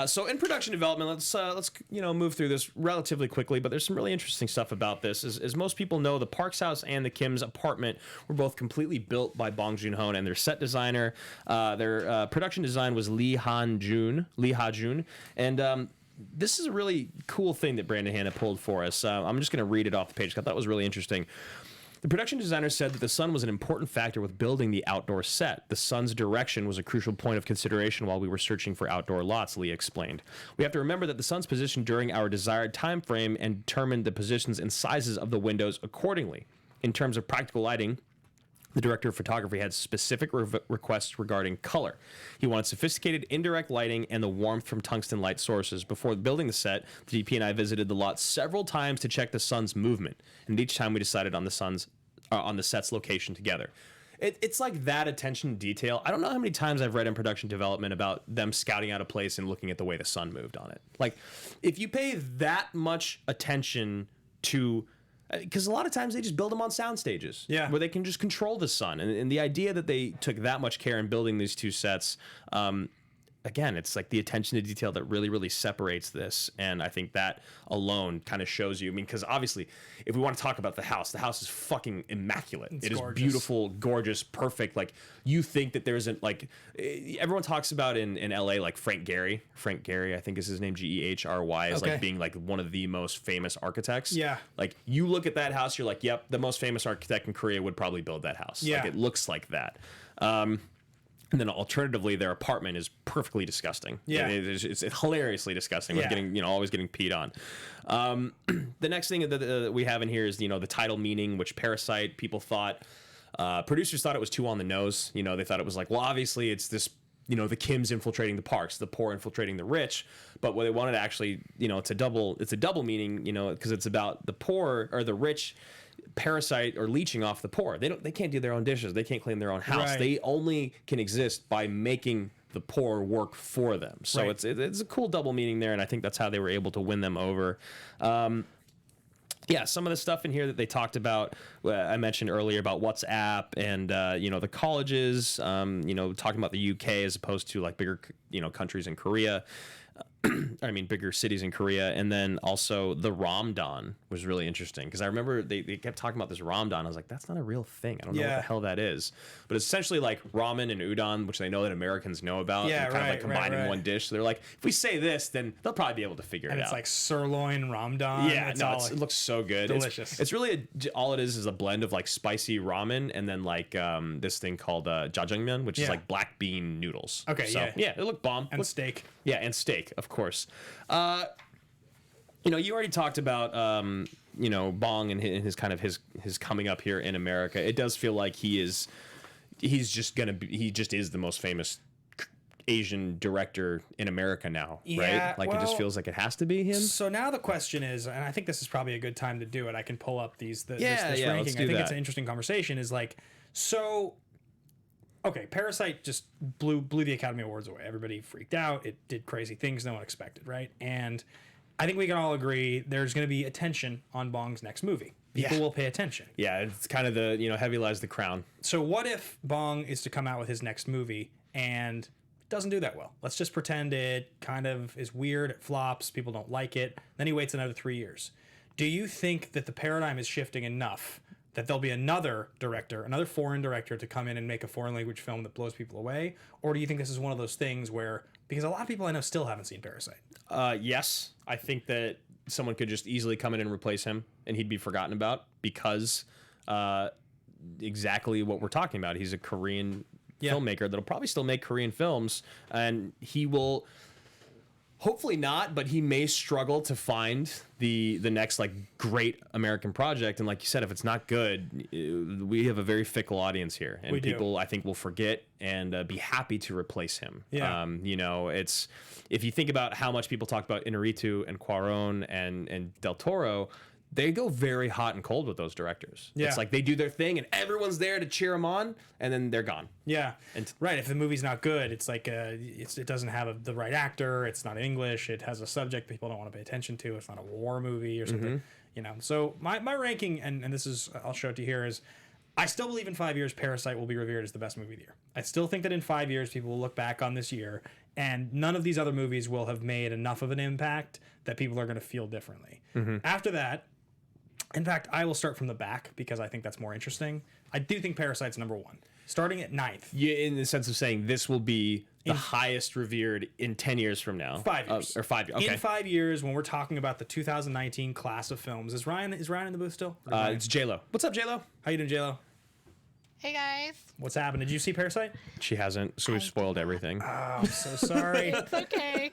So in production development, let's move through this relatively quickly. But there's some really interesting stuff about this. As most people know, the Park's house and the Kim's apartment were both completely built by Bong Joon-ho and their set designer. Their production design was Lee Ha-jun, and this is a really cool thing that Brandon Hanna pulled for us. I'm just going to read it off the page. I thought that was really interesting. The production designer said that the sun was an important factor with building the outdoor set. The sun's direction was a crucial point of consideration while we were searching for outdoor lots, Lee explained. We have to remember that the sun's position during our desired time frame and determined the positions and sizes of the windows accordingly. In terms of practical lighting, the director of photography had specific requests regarding color. He wanted sophisticated indirect lighting and the warmth from tungsten light sources. Before building the set, the DP and I visited the lot several times to check the sun's movement, and each time we decided on the set's location together. It's like that attention to detail. I don't know how many times I've read in production development about them scouting out a place and looking at the way the sun moved on it. Like, if you pay that much attention to... Because a lot of times they just build them on sound stages, where they can just control the sun. And the idea that they took that much care in building these two sets, again, it's like the attention to detail that really, really separates this. And I think that alone kind of shows you. I mean, because obviously, if we want to talk about the house is fucking immaculate. It is beautiful, gorgeous, perfect. Like, you think that there isn't, like, everyone talks about in LA, like Frank Gehry, I think is his name, Gehry, is like being like one of the most famous architects. Yeah. Like, you look at that house, you're like, yep, the most famous architect in Korea would probably build that house. Yeah. Like, it looks like that. And then alternatively, their apartment is perfectly disgusting. Yeah. It's hilariously disgusting. With getting, always getting peed on. The next thing that we have in here is, the title meaning, which Parasite, people thought, producers thought it was too on the nose. They thought it was like, well, obviously it's this, the Kims infiltrating the Parks, the poor infiltrating the rich. But what they wanted to actually, it's a double meaning, because it's about the poor or the rich parasite or leeching off the poor. They can't do their own dishes. They can't clean their own house. Right. They only can exist by making the poor work for them. So right. it's a cool double meaning there, and I think that's how they were able to win them over. Some of the stuff in here that they talked about, I mentioned earlier about WhatsApp and, the colleges, talking about the UK as opposed to like bigger, countries in Korea. Bigger cities in Korea. And then also the Ramdan was really interesting because I remember they kept talking about this Ramdan. I was like, that's not a real thing. I don't know what the hell that is. But it's essentially like ramen and udon, which they know that Americans know about. Yeah, and kind of like combined in one dish. So they're like, if we say this, then they'll probably be able to figure it out. And it's like sirloin Ramdan. Yeah, it looks so good. Delicious. It's really all it is a blend of like spicy ramen and then like this thing called jjajangmyeon, which is like black bean noodles. Okay, so, yeah, it looked bomb. And steak. Yeah, and steak, of course. You already talked about Bong and his kind of his coming up here in America. It does feel like he just is the most famous Asian director in America now, right? Like, it just feels like it has to be him. So now the question is, and I think this is probably a good time to do it. I can pull up this ranking. Let's do I think that. it's an interesting conversation. Is like, so okay, Parasite just blew the Academy Awards away. Everybody freaked out. It did crazy things no one expected, right? And I think we can all agree there's going to be attention on Bong's next movie. People will pay attention. Yeah, it's kind of the, heavy lies the crown. So what if Bong is to come out with his next movie and it doesn't do that well? Let's just pretend it kind of is weird, it flops, people don't like it. Then he waits another 3 years. Do you think that the paradigm is shifting enough that there'll be another foreign director to come in and make a foreign language film that blows people away? Or do you think this is one of those things where, because a lot of people I know still haven't seen Parasite. Yes, I think that someone could just easily come in and replace him and he'd be forgotten about because exactly what we're talking about. He's a Korean filmmaker that'll probably still make Korean films, and he will... Hopefully not, but he may struggle to find the next like great American project. And like you said, if it's not good, we have a very fickle audience here, and people I think will forget and be happy to replace him. Yeah. You know, it's if you think about how much people talk about Inarritu and Cuarón and Del Toro. They go very hot and cold with those directors. Yeah. It's like they do their thing and everyone's there to cheer them on, and then they're gone. Yeah, right. If the movie's not good, it's like it doesn't have the right actor. It's not English. It has a subject people don't want to pay attention to. It's not a war movie or something. You know. So my ranking, and this is I'll show it to you here, is I still believe in 5 years Parasite will be revered as the best movie of the year. I still think that in 5 years people will look back on this year, and none of these other movies will have made enough of an impact that people are going to feel differently. After that. In fact, I will start from the back because I think that's more interesting. I do think Parasite's number 1. Starting at 9th. Yeah, in the sense of saying this will be the highest revered in 10 years from now. 5 years. Or 5 years. Okay. In 5 years, when we're talking about the 2019 class of films. Is Ryan in the booth still? It's J-Lo. What's up, J-Lo? How you doing, J-Lo? Hey guys. What's happening? Did you see Parasite? She hasn't, so we've spoiled everything. Oh, I'm so sorry. It's okay.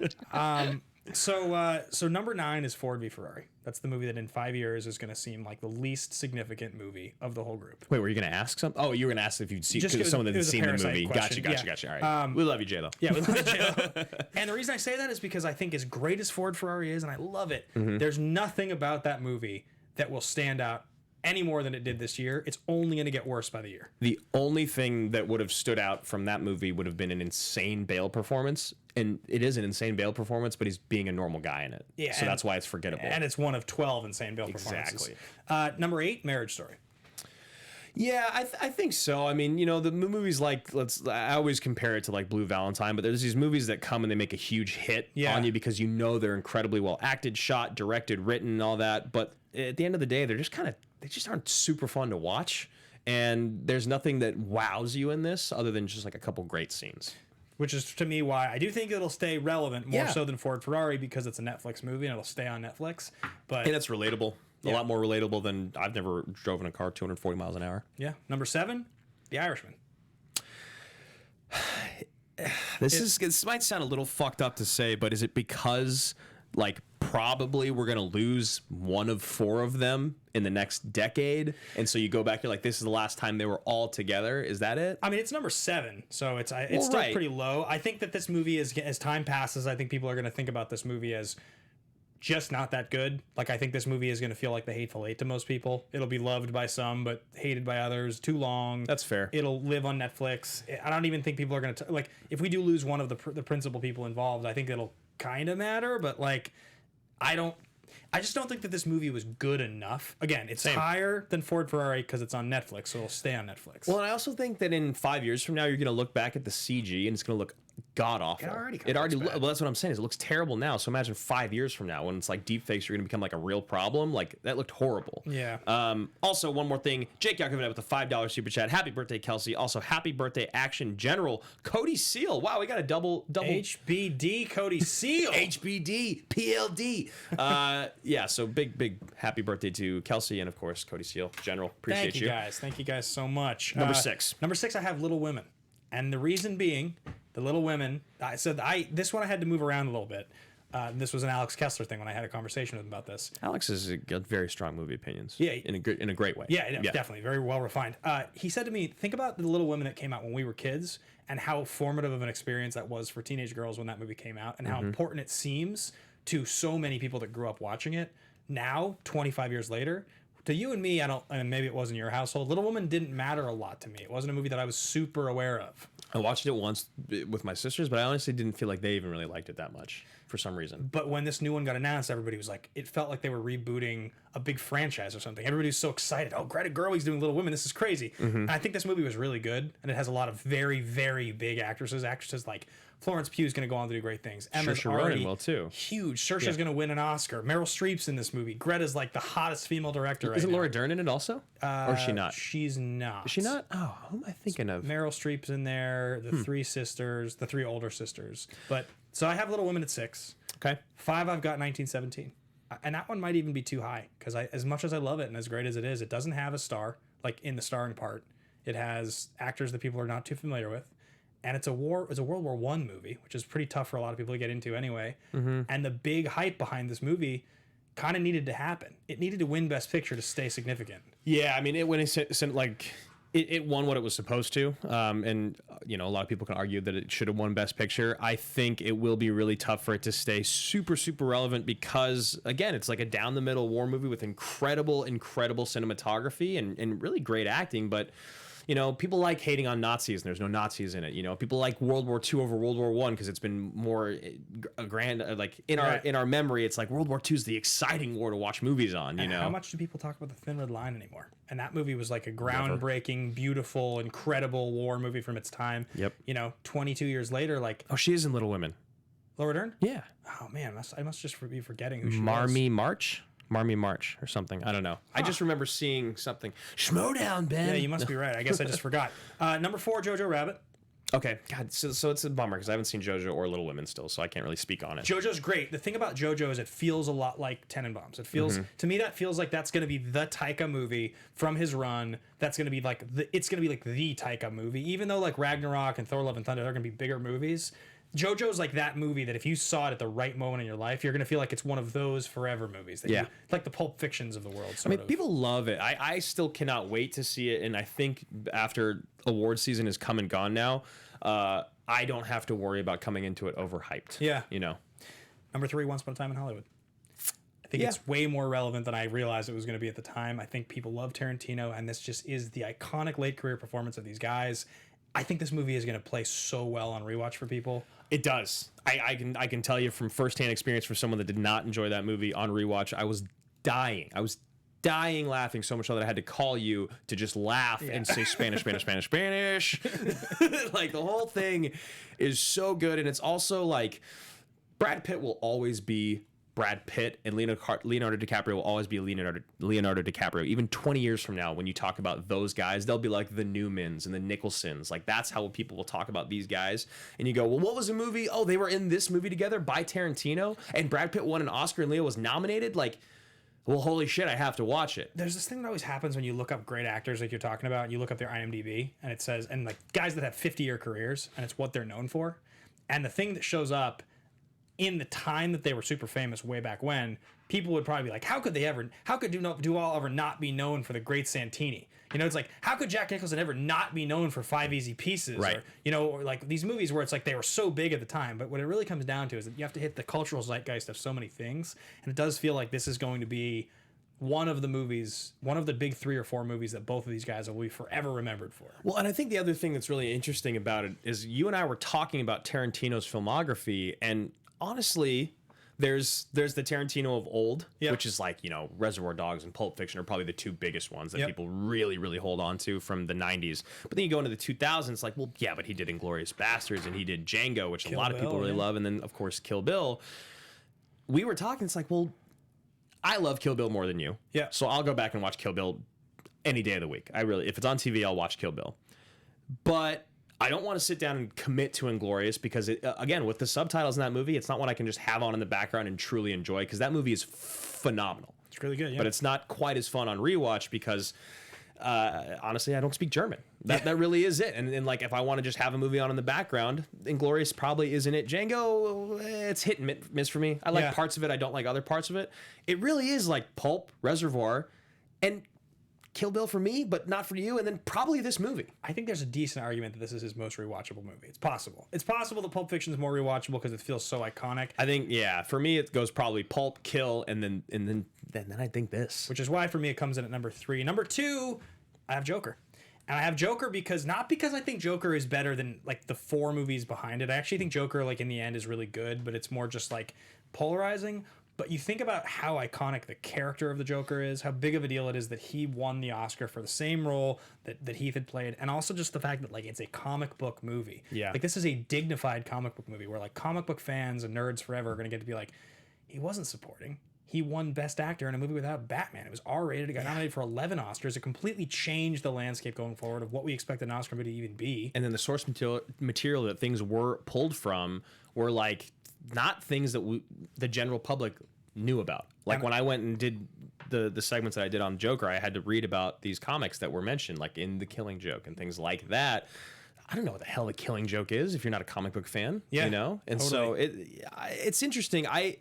So number 9 is Ford v Ferrari. That's the movie that in 5 years is going to seem like the least significant movie of the whole group. Wait, were you going to ask something? Oh, you were going to ask if you'd seen Just 'cause someone that it had was a seen the Parasite movie. question. Gotcha. All right. We love you, J-Lo. Yeah, we love it, J-Lo. And the reason I say that is because I think as great as Ford Ferrari is, and I love it, there's nothing about that movie that will stand out any more than it did this year. It's only going to get worse by the year. The only thing that would have stood out from that movie would have been an insane Bale performance. And it is an insane Bale performance, but he's being a normal guy in it. Yeah, so that's why it's forgettable. And it's one of 12 insane Bale performances. Number 8, Marriage Story. Yeah, I think so. I mean, you know, the movies like I always compare it to like Blue Valentine, but there's these movies that come and they make a huge hit on you because you know they're incredibly well acted, shot, directed, written, and all that. But at the end of the day, they just aren't super fun to watch. And there's nothing that wows you in this other than just like a couple great scenes. Which is to me why I do think it'll stay relevant more so than Ford Ferrari because it's a Netflix movie and it'll stay on Netflix. But and it's relatable. A lot more relatable than I've never drove in a car 240 miles an hour. Yeah. Number 7, The Irishman. This might sound a little fucked up to say, but is it because like probably we're gonna lose one of 4 of them in the next decade, and so you go back, you're like, this is the last time they were all together? Is that it? I mean, it's number 7, so it's still pretty low. I think that this movie is, as time passes, I think people are gonna think about this movie as just not that good. Like, I think this movie is going to feel like The Hateful Eight to most people. It'll be loved by some, but hated by others. Too long. That's fair. It'll live on Netflix. I don't even think people are going to... Like, if we do lose one of the principal people involved, I think it'll kind of matter, but, like, I just don't think that this movie was good enough. Again, it's higher than Ford Ferrari because it's on Netflix, so it'll stay on Netflix. Well, and I also think that in 5 years from now, you're going to look back at the CG and it's going to look god awful. It already well, that's what I'm saying is it looks terrible now. So imagine 5 years from now when it's like deepfakes are going to become like a real problem. Like that looked horrible. Yeah. Also, one more thing. Jake Yakovin with a $5 super chat. Happy birthday, Kelsey. Also, happy birthday, Action General Cody Seal. Wow, we got a double HBD Cody Seal. HBD PLD. Yeah. So big happy birthday to Kelsey and of course Cody Seal. General, appreciate you guys. Thank you guys so much. Number 6. Number 6, I have Little Women, and the reason being. The Little Women. This one I had to move around a little bit. This was an Alex Kessler thing when I had a conversation with him about this. Alex has got very strong movie opinions. Yeah, in a great way. Yeah, definitely very well refined. He said to me, "Think about the Little Women that came out when we were kids, and how formative of an experience that was for teenage girls when that movie came out, and how important it seems to so many people that grew up watching it. Now, 25 years later." To you and me, and maybe it was in your household, Little Women didn't matter a lot to me. It wasn't a movie that I was super aware of. I watched it once with my sisters, but I honestly didn't feel like they even really liked it that much for some reason. But when this new one got announced, everybody was like, it felt like they were rebooting a big franchise or something. Everybody was so excited. Oh, Greta Gerwig's doing Little Women. This is crazy. And I think this movie was really good, and it has a lot of very, very big actresses like Florence Pugh's going to go on to do great things. Emma's already will too. Huge. Saoirse's going to win an Oscar. Meryl Streep's in this movie. Greta's like the hottest female director right now. Isn't Laura Dern in it also? Or is she not? She's not. Is she not? Oh, who am I thinking of? Meryl Streep's in there. The 3 sisters, the 3 older sisters. But so I have Little Women at 6. Okay. 5, I've got 1917. And that one might even be too high because as much as I love it and as great as it is, it doesn't have a star like in the starring part. It has actors that people are not too familiar with. and it's a World War One movie, which is pretty tough for a lot of people to get into anyway. And the big hype behind this movie kind of needed to happen. It needed to win Best Picture to stay significant. Yeah, I mean, it won what it was supposed to, and a lot of people can argue that it should have won Best Picture. I think it will be really tough for it to stay super, super relevant because, again, it's like a down the middle war movie with incredible cinematography and really great acting, but people like hating on Nazis and there's no Nazis in it. People like World War II over World War One because it's been more grand. Like in our memory, it's like World War II is the exciting war to watch movies on. How much do people talk about the Thin Red Line anymore? And that movie was like a groundbreaking, beautiful, incredible war movie from its time. Yep. 22 years later, like she is in Little Women. Laura Dern? Yeah. Oh man, I must just be forgetting who she Marmee March or something. I don't know. I just remember seeing something. Schmodown, Ben. Yeah, you must be right. I guess I just forgot. Number 4, Jojo Rabbit. Okay. God, so it's a bummer because I haven't seen JoJo or Little Women still, so I can't really speak on it. JoJo's great. The thing about JoJo is it feels a lot like Tenenbaums. It feels to me that feels like that's going to be the Taika movie from his run. That's going to be like the Taika movie. Even though like Ragnarok and Thor: Love and Thunder, they're going to be bigger movies. JoJo's like that movie that if you saw it at the right moment in your life, you're going to feel like it's one of those forever movies. That like the Pulp Fictions of the world. People love it. I still cannot wait to see it. And I think after award season is come and gone now, I don't have to worry about coming into it overhyped. Yeah. Number 3, Once Upon a Time in Hollywood. I think it's way more relevant than I realized it was going to be at the time. I think people love Tarantino, and this just is the iconic late career performance of these guys. I think this movie is going to play so well on rewatch for people. It does. I can tell you from firsthand experience for someone that did not enjoy that movie on rewatch, I was dying. I was dying laughing so much so that I had to call you to just laugh and say Spanish. Like the whole thing is so good. And it's also like Brad Pitt will always be Brad Pitt and Leonardo DiCaprio will always be Leonardo DiCaprio. Even 20 years from now, when you talk about those guys, they'll be like the Newmans and the Nicholsons. Like that's how people will talk about these guys. And you go, well, what was the movie? Oh, they were in this movie together by Tarantino, and Brad Pitt won an Oscar and Leo was nominated. Like, well, holy shit, I have to watch it. There's this thing that always happens when you look up great actors like you're talking about, and you look up their IMDb, and it says, and like guys that have 50-year careers, and it's what they're known for. And the thing that shows up in the time that they were super famous way back when, people would probably be like, how could Duval ever not be known for The Great Santini? It's like, how could Jack Nicholson ever not be known for 5 Easy Pieces? Right. Or like these movies where it's like they were so big at the time. But what it really comes down to is that you have to hit the cultural zeitgeist of so many things. And it does feel like this is going to be one of the big 3 or 4 movies that both of these guys will be forever remembered for. Well, and I think the other thing that's really interesting about it is you and I were talking about Tarantino's filmography, and honestly, there's the Tarantino of old, which is like, Reservoir Dogs and Pulp Fiction are probably the 2 biggest ones that people really, really hold on to from the 90s. But then you go into the 2000s, it's like, well, yeah, but he did Inglourious Bastards and he did Django, which a lot of people really love. And then, of course, Kill Bill. We were talking, it's like, well, I love Kill Bill more than you. Yeah. So I'll go back and watch Kill Bill any day of the week. If it's on TV, I'll watch Kill Bill. But I don't want to sit down and commit to Inglourious because, again, with the subtitles in that movie, it's not one I can just have on in the background and truly enjoy because that movie is phenomenal. It's really good, yeah. But it's not quite as fun on rewatch because, honestly, I don't speak German. That really is it. And like, if I want to just have a movie on in the background, Inglourious probably isn't it. Django, it's hit and miss for me. I like parts of it. I don't like other parts of it. It really is like Pulp, Reservoir, and Kill Bill for me, but not for you, and then probably this movie. I think there's a decent argument that this is his most rewatchable movie. It's possible. It's possible that Pulp Fiction is more rewatchable because it feels so iconic. I think, for me it goes probably Pulp, Kill, and then I think this. Which is why for me it comes in at number 3. Number 2, I have Joker. And I have Joker not because I think Joker is better than like the 4 movies behind it. I actually think Joker like in the end is really good, but it's more just like polarizing. But you think about how iconic the character of the Joker is, how big of a deal it is that he won the Oscar for the same role that Heath had played, and also just the fact that like it's a comic book movie. Yeah. Like this is a dignified comic book movie where like comic book fans and nerds forever are going to get to be like, he wasn't supporting. He won Best Actor in a movie without Batman. It was R-rated. It got nominated for 11 Oscars. It completely changed the landscape going forward of what we expect an Oscar movie to even be. And then the source material that things were pulled from were like not things that the general public knew about. Like when I went and did the segments that I did on Joker, I had to read about these comics that were mentioned, like in The Killing Joke and things like that. I don't know what the hell the Killing Joke is if you're not a comic book fan, Yeah, you know? And totally. so it's interesting. I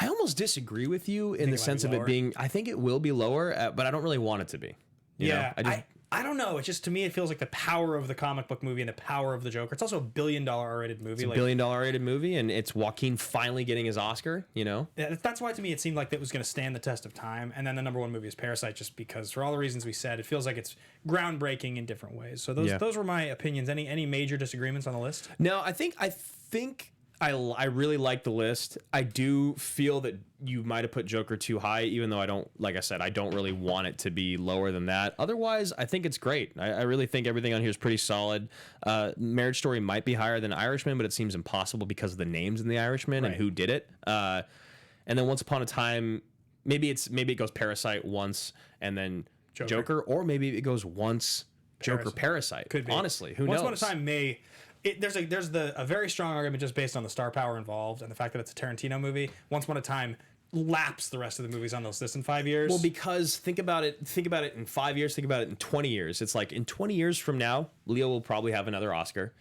almost disagree with you in the sense of it lower? being, I think it will be lower, but I don't really want it to be. You know? I don't know. It's just, to me, it feels like the power of the comic book movie and the power of the Joker. It's also a $1 billion R-rated movie. It's a $1 billion R-rated movie, and it's Joaquin finally getting his Oscar, you know? Yeah, that's why to me it seemed like that was going to stand the test of time. And then the number one movie is Parasite, just because for all the reasons we said, it feels like it's groundbreaking in different ways. So those were my opinions. Any major disagreements on the list? No, I think I really like the list. I do feel that you might have put Joker too high, even though I don't, like I said, I don't really want it to be lower than that. Otherwise, I think it's great. I really think everything on here is pretty solid. Marriage Story might be higher than Irishman, but it seems impossible because of the names in the Irishman and who did it. And then Once Upon a Time, maybe it goes Parasite once and then Joker, or maybe it goes once Joker Parasite. Could be. Honestly, who knows? Once Upon a Time may. There's a very strong argument just based on the star power involved and the fact that it's a Tarantino movie. Once Upon a Time laps the rest of the movies on those lists in 5 years. Well, because think about it in 5 years, think about it in 20 years. It's like in 20 years from now, Leo will probably have another Oscar.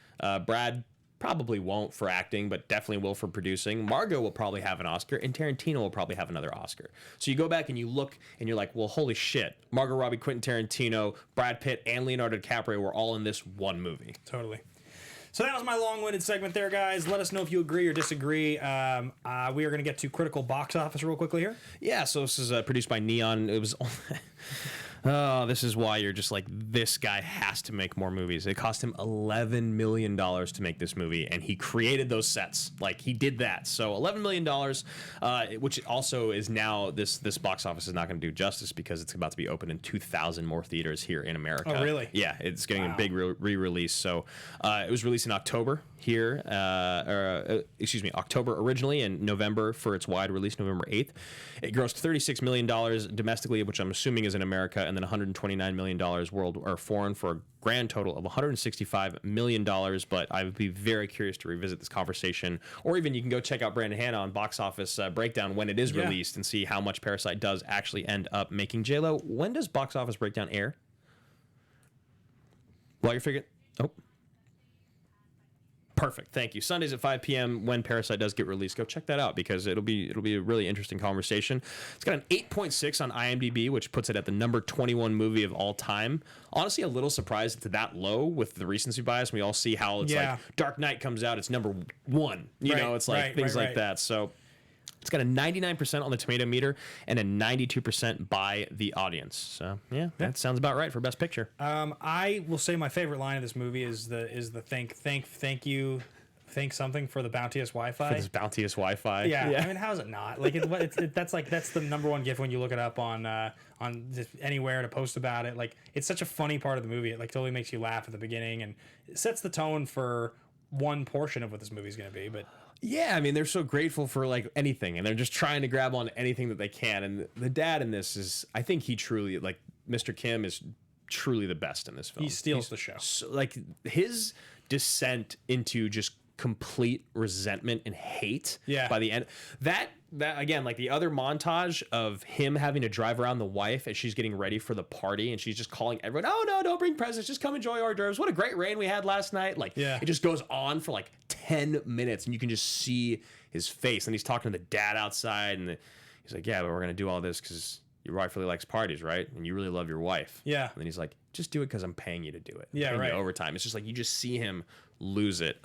Brad probably won't for acting, but definitely will for producing. Margot will probably have an Oscar, and Tarantino will probably have another Oscar. So you go back and you look, and you're like, well, holy shit. Margot Robbie, Quentin Tarantino, Brad Pitt, and Leonardo DiCaprio were all in this one movie. Totally. So that was my long-winded segment there, guys. Let us know if you agree or disagree. We are going to get to critical box office real quickly here. Yeah, so this is produced by Neon. It was... Oh, this is why you're just like, this guy has to make more movies. It cost him $11 million to make this movie, and he created those sets. Like, he did that. So $11 million, which also is now, this box office is not going to do justice because it's about to be open in 2,000 more theaters here in America. Oh, really? Yeah, it's getting a big re-release. So it was released in October here, October originally, and November for its wide release, November 8th. It grossed $36 million domestically, which I'm assuming is in America, and then $129 million world or foreign, for a grand total of $165 million. But I would be very curious to revisit this conversation, or even you can go check out Brandon Hanna on Box Office Breakdown when it is released and see how much Parasite does actually end up making. JLo, when does Box Office Breakdown air? While you're figuring... Oh. Perfect. Thank you. Sundays at 5 p.m. when Parasite does get released. Go check that out because it'll be a really interesting conversation. It's got an 8.6 on IMDb, which puts it at the number 21 movie of all time. Honestly, a little surprised it's that low with the recency bias. We all see how it's like Dark Knight comes out, it's number 1. You know, it's like things like that. So it's got a 99% on the tomato meter and a 92% by the audience. So yeah, that sounds about right for Best Picture. I will say my favorite line of this movie is the thank you something for the bounteous Wi-Fi. For this bounteous Wi-Fi. Yeah. I mean, how is it not? Like that's the number one GIF when you look it up on anywhere to post about it. Like, it's such a funny part of the movie. It like totally makes you laugh at the beginning and it sets the tone for one portion of what this movie's going to be. But yeah, I mean, they're so grateful for like anything, and they're just trying to grab on anything that they can. And the dad in this is, I think he truly, like, Mr. Kim is truly the best in this film. He steals the show. So, like, his descent into just complete resentment and hate by the end. That again, like the other montage of him having to drive around the wife as she's getting ready for the party, and she's just calling everyone, "Oh no, don't bring presents, just come enjoy hors d'oeuvres. What a great rain we had last night." Like, it just goes on for like 10 minutes, and you can just see his face. And he's talking to the dad outside, and he's like, "Yeah, but we're gonna do all this because your wife really likes parties, right? And you really love your wife." Yeah. And then he's like, "Just do it because I'm paying you to do it. Yeah, I'm paying right. you overtime." It's just like you just see him lose it.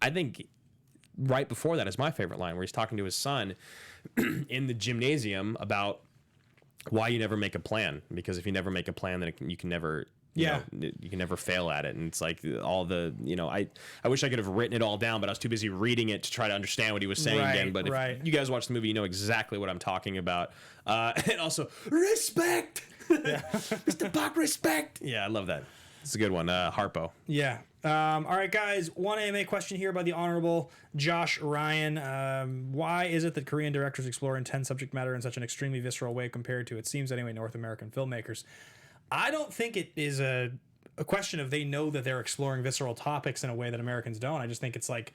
I think right before that is my favorite line, where he's talking to his son in the gymnasium about why you never make a plan, because if you never make a plan, then you can never you can never fail at it. And it's like all the, I wish I could have written it all down, but I was too busy reading it to try to understand what he was saying again. But if you guys watch the movie, you know exactly what I'm talking about. And also respect. Mr. Bach, respect. Yeah, I love that. It's a good one. Harpo. Yeah. All right, guys. One AMA question here by the Honorable Josh Ryan. Why is it that Korean directors explore intense subject matter in such an extremely visceral way compared to, it seems anyway, North American filmmakers? I don't think it is a question of they know that they're exploring visceral topics in a way that Americans don't. I just think it's like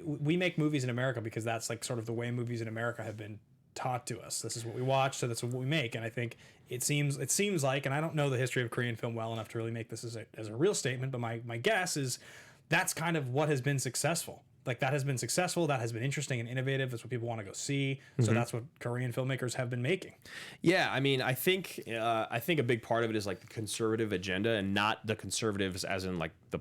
we make movies in America because that's like sort of the way movies in America have been taught to us. This is what we watch, so that's what we make. And I think it seems like, and I don't know the history of Korean film well enough to really make this as a real statement, but my guess is that's kind of what has been successful. Like, that has been successful. That has been interesting and innovative. That's what people want to go see. So that's what Korean filmmakers have been making. Yeah, I mean, I think a big part of it is like the conservative agenda, and not the conservatives as in like the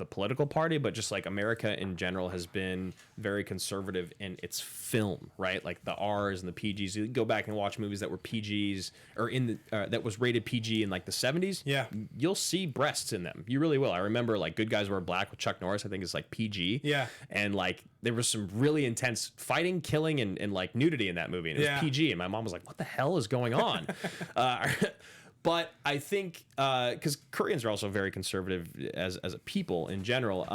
political party, but just like America in general has been very conservative in its film, right? Like the R's and the PGs. You go back and watch movies that were PGs or in the that was rated PG in like the 70s. Yeah, you'll see breasts in them. You really will. I remember like Good Guys Wear Black with Chuck Norris. I think it's like PG. Yeah, and like there was some really intense fighting, killing, and like nudity in that movie, and it was PG. And my mom was like, "What the hell is going on?" But I think because Koreans are also very conservative as a people in general,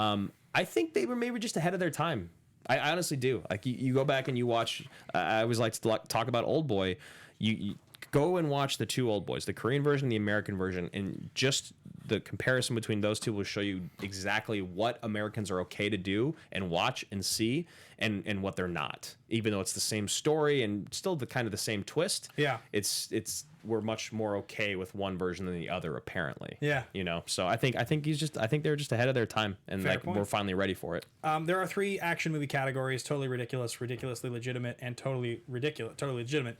I think they were maybe just ahead of their time. I honestly do. Like you go back and you watch. I always like to talk about Old Boy. You go and watch the two Old Boys, the Korean version, the American version, and just the comparison between those two will show you exactly what Americans are okay to do and watch and see, and what they're not. Even though it's the same story and still the kind of the same twist. Yeah, it's we're much more okay with one version than the other, apparently. Yeah, So I think they're just ahead of their time, and Fair like point. we're finally ready for it. There are 3 action movie categories: totally ridiculous, ridiculously legitimate, and totally legitimate.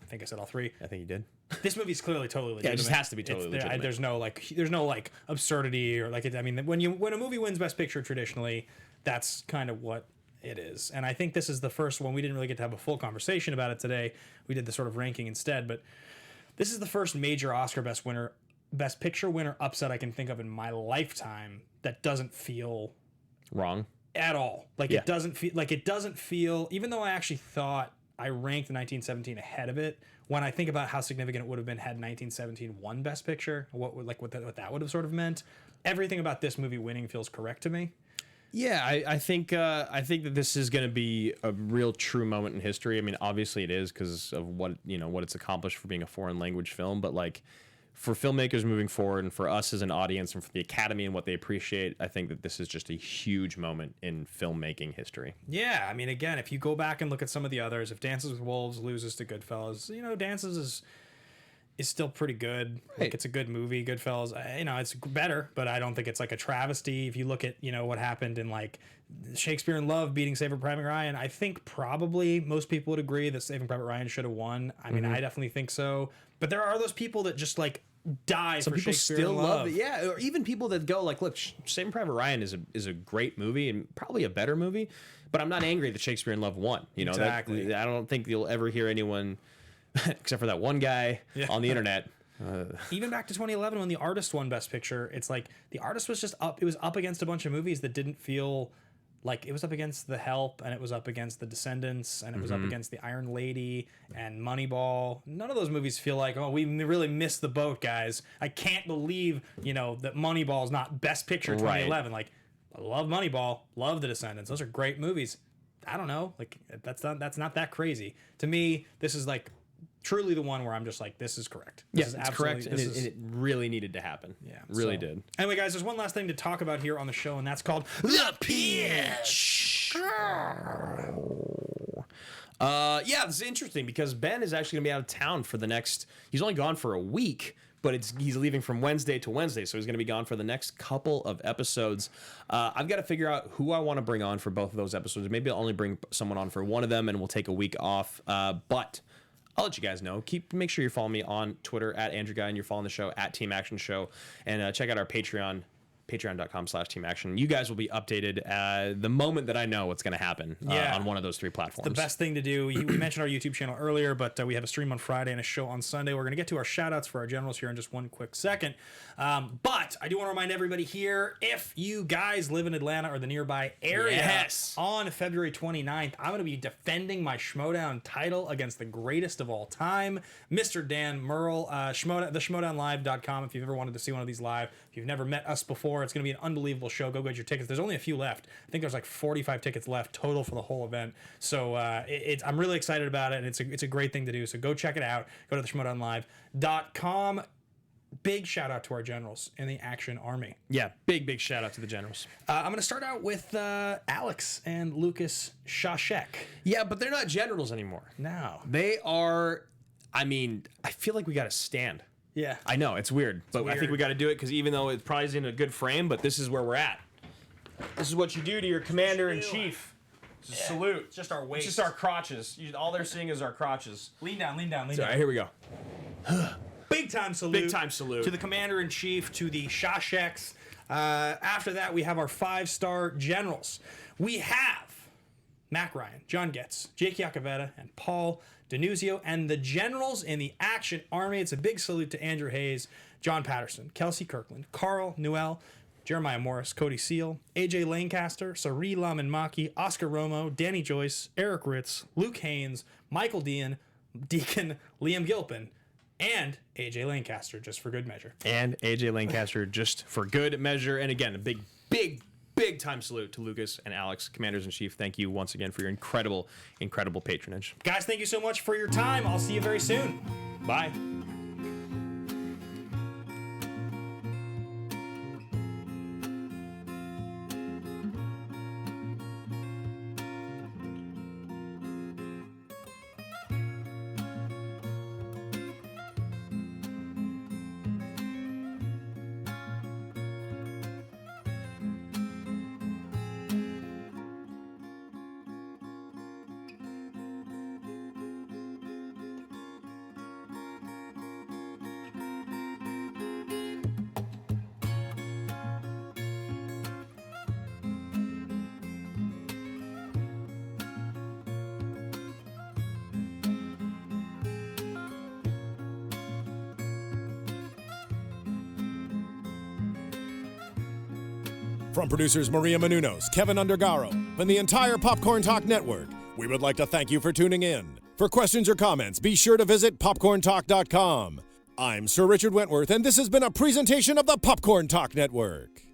I think I said all 3. I think you did. This movie's clearly totally legitimate. Yeah, it just has to be totally legitimate. There's no like absurdity or like it. I mean, when a movie wins Best Picture, traditionally, that's kind of what it is. And I think this is the first one. We didn't really get to have a full conversation about it today. We did the sort of ranking instead, but this is the first major Oscar Best Picture winner upset I can think of in my lifetime that doesn't feel Wrong at all. Like it doesn't feel. Even though I actually thought I ranked 1917 ahead of it, when I think about how significant it would have been had 1917 won Best Picture, what that would have sort of meant, everything about this movie winning feels correct to me. Yeah, I think that this is going to be a real true moment in history. I mean, obviously it is because of what it's accomplished for being a foreign language film, but like for filmmakers moving forward and for us as an audience and for the Academy and what they appreciate, I think that this is just a huge moment in filmmaking history. Yeah, I mean, again, if you go back and look at some of the others, if Dances with Wolves loses to Goodfellas, Dances is still pretty good. Right. Like, it's a good movie. Goodfellas, it's better, but I don't think it's like a travesty. If you look at, what happened in like Shakespeare in Love beating Saving Private Ryan, I think probably most people would agree that Saving Private Ryan should have won. I mean, I definitely think so. But there are those people that just like die Some for people Shakespeare still in Love. love it. Yeah, or even people that go like, look, Saving Private Ryan is a great movie and probably a better movie, but I'm not angry that Shakespeare in Love won. Exactly. I don't think you'll ever hear anyone except for that one guy on the internet. Even back to 2011 when The Artist won Best Picture, it's like The Artist was just up. It was up against a bunch of movies that didn't feel like it was up against The Help, and it was up against The Descendants, and it was up against The Iron Lady and Moneyball. None of those movies feel like, oh, we really missed the boat, guys. I can't believe that Moneyball is not Best Picture 2011. Like, I love Moneyball, love The Descendants. Those are great movies. I don't know, like that's not that crazy to me. This is like truly the one where I'm just like, this is correct. This is it's correct, and it really needed to happen. Yeah, really did. Anyway, guys, there's one last thing to talk about here on the show, and that's called The Pitch. Yeah, this is interesting because Ben is actually gonna be out of town for the next. He's only gone for a week, but he's leaving from Wednesday to Wednesday, so he's gonna be gone for the next couple of episodes. I've got to figure out who I want to bring on for both of those episodes. Maybe I'll only bring someone on for one of them, and we'll take a week off. But I'll let you guys know. Make sure you follow me on Twitter at Andrew Guy, and you're following the show at Team Action Show, and check out our Patreon. Patreon.com/Team Action. You guys will be updated the moment that I know what's going to happen on one of those 3 platforms. The best thing to do. We mentioned our YouTube channel earlier, but we have a stream on Friday and a show on Sunday. We're going to get to our shout outs for our generals here in just one quick second. But I do want to remind everybody here, if you guys live in Atlanta or the nearby area, on February 29th, I'm going to be defending my Schmodown title against the greatest of all time, Mr. Dan Merle, theschmodownlive.com. If you've ever wanted to see one of these live, if you've never met us before, it's going to be an unbelievable show. Go get your tickets. There's only a few left. I think there's like 45 tickets left total for the whole event. So I'm really excited about it, and it's a great thing to do. So go check it out. Go to theschmodownlive.com. big shout out to our generals in the Action Army. Yeah, big shout out to the generals. I'm going to start out with Alex and Lucas Shashek. Yeah, but they're not generals anymore. No. They are, I mean, I feel like we got to stand. Yeah. I know, it's weird, but weird. I think we got to do it because even though it probably isn't a good frame, but this is where we're at. This is what you do to your commander-in-chief. It's a salute. It's just our waist. It's just our crotches. All they're seeing is our crotches. Lean down, lean down, lean All down. right, here we go. Big time salute. Big time salute. To the commander-in-chief, to the Shasheks. After that, we have our 5-star generals. We have Mac Ryan, John Getz, Jake Iacovetta, and Paul Denuzio, and the generals in the Action Army. It's a big salute to Andrew Hayes, John Patterson, Kelsey Kirkland, Carl Newell, Jeremiah Morris, Cody Seal, AJ Lancaster, Sari Lamanmaki, Oscar Romo, Danny Joyce, Eric Ritz, Luke Haynes, Michael Deacon, Liam Gilpin, and AJ Lancaster, just for good measure. And AJ Lancaster, just for good measure. And again, a big time salute to Lucas and Alex, Commanders-in-Chief. Thank you once again for your incredible patronage. Guys, thank you so much for your time. I'll see you very soon. Bye. From producers Maria Menounos, Kevin Undergaro, and the entire Popcorn Talk Network, we would like to thank you for tuning in. For questions or comments, be sure to visit popcorntalk.com. I'm Sir Richard Wentworth, and this has been a presentation of the Popcorn Talk Network.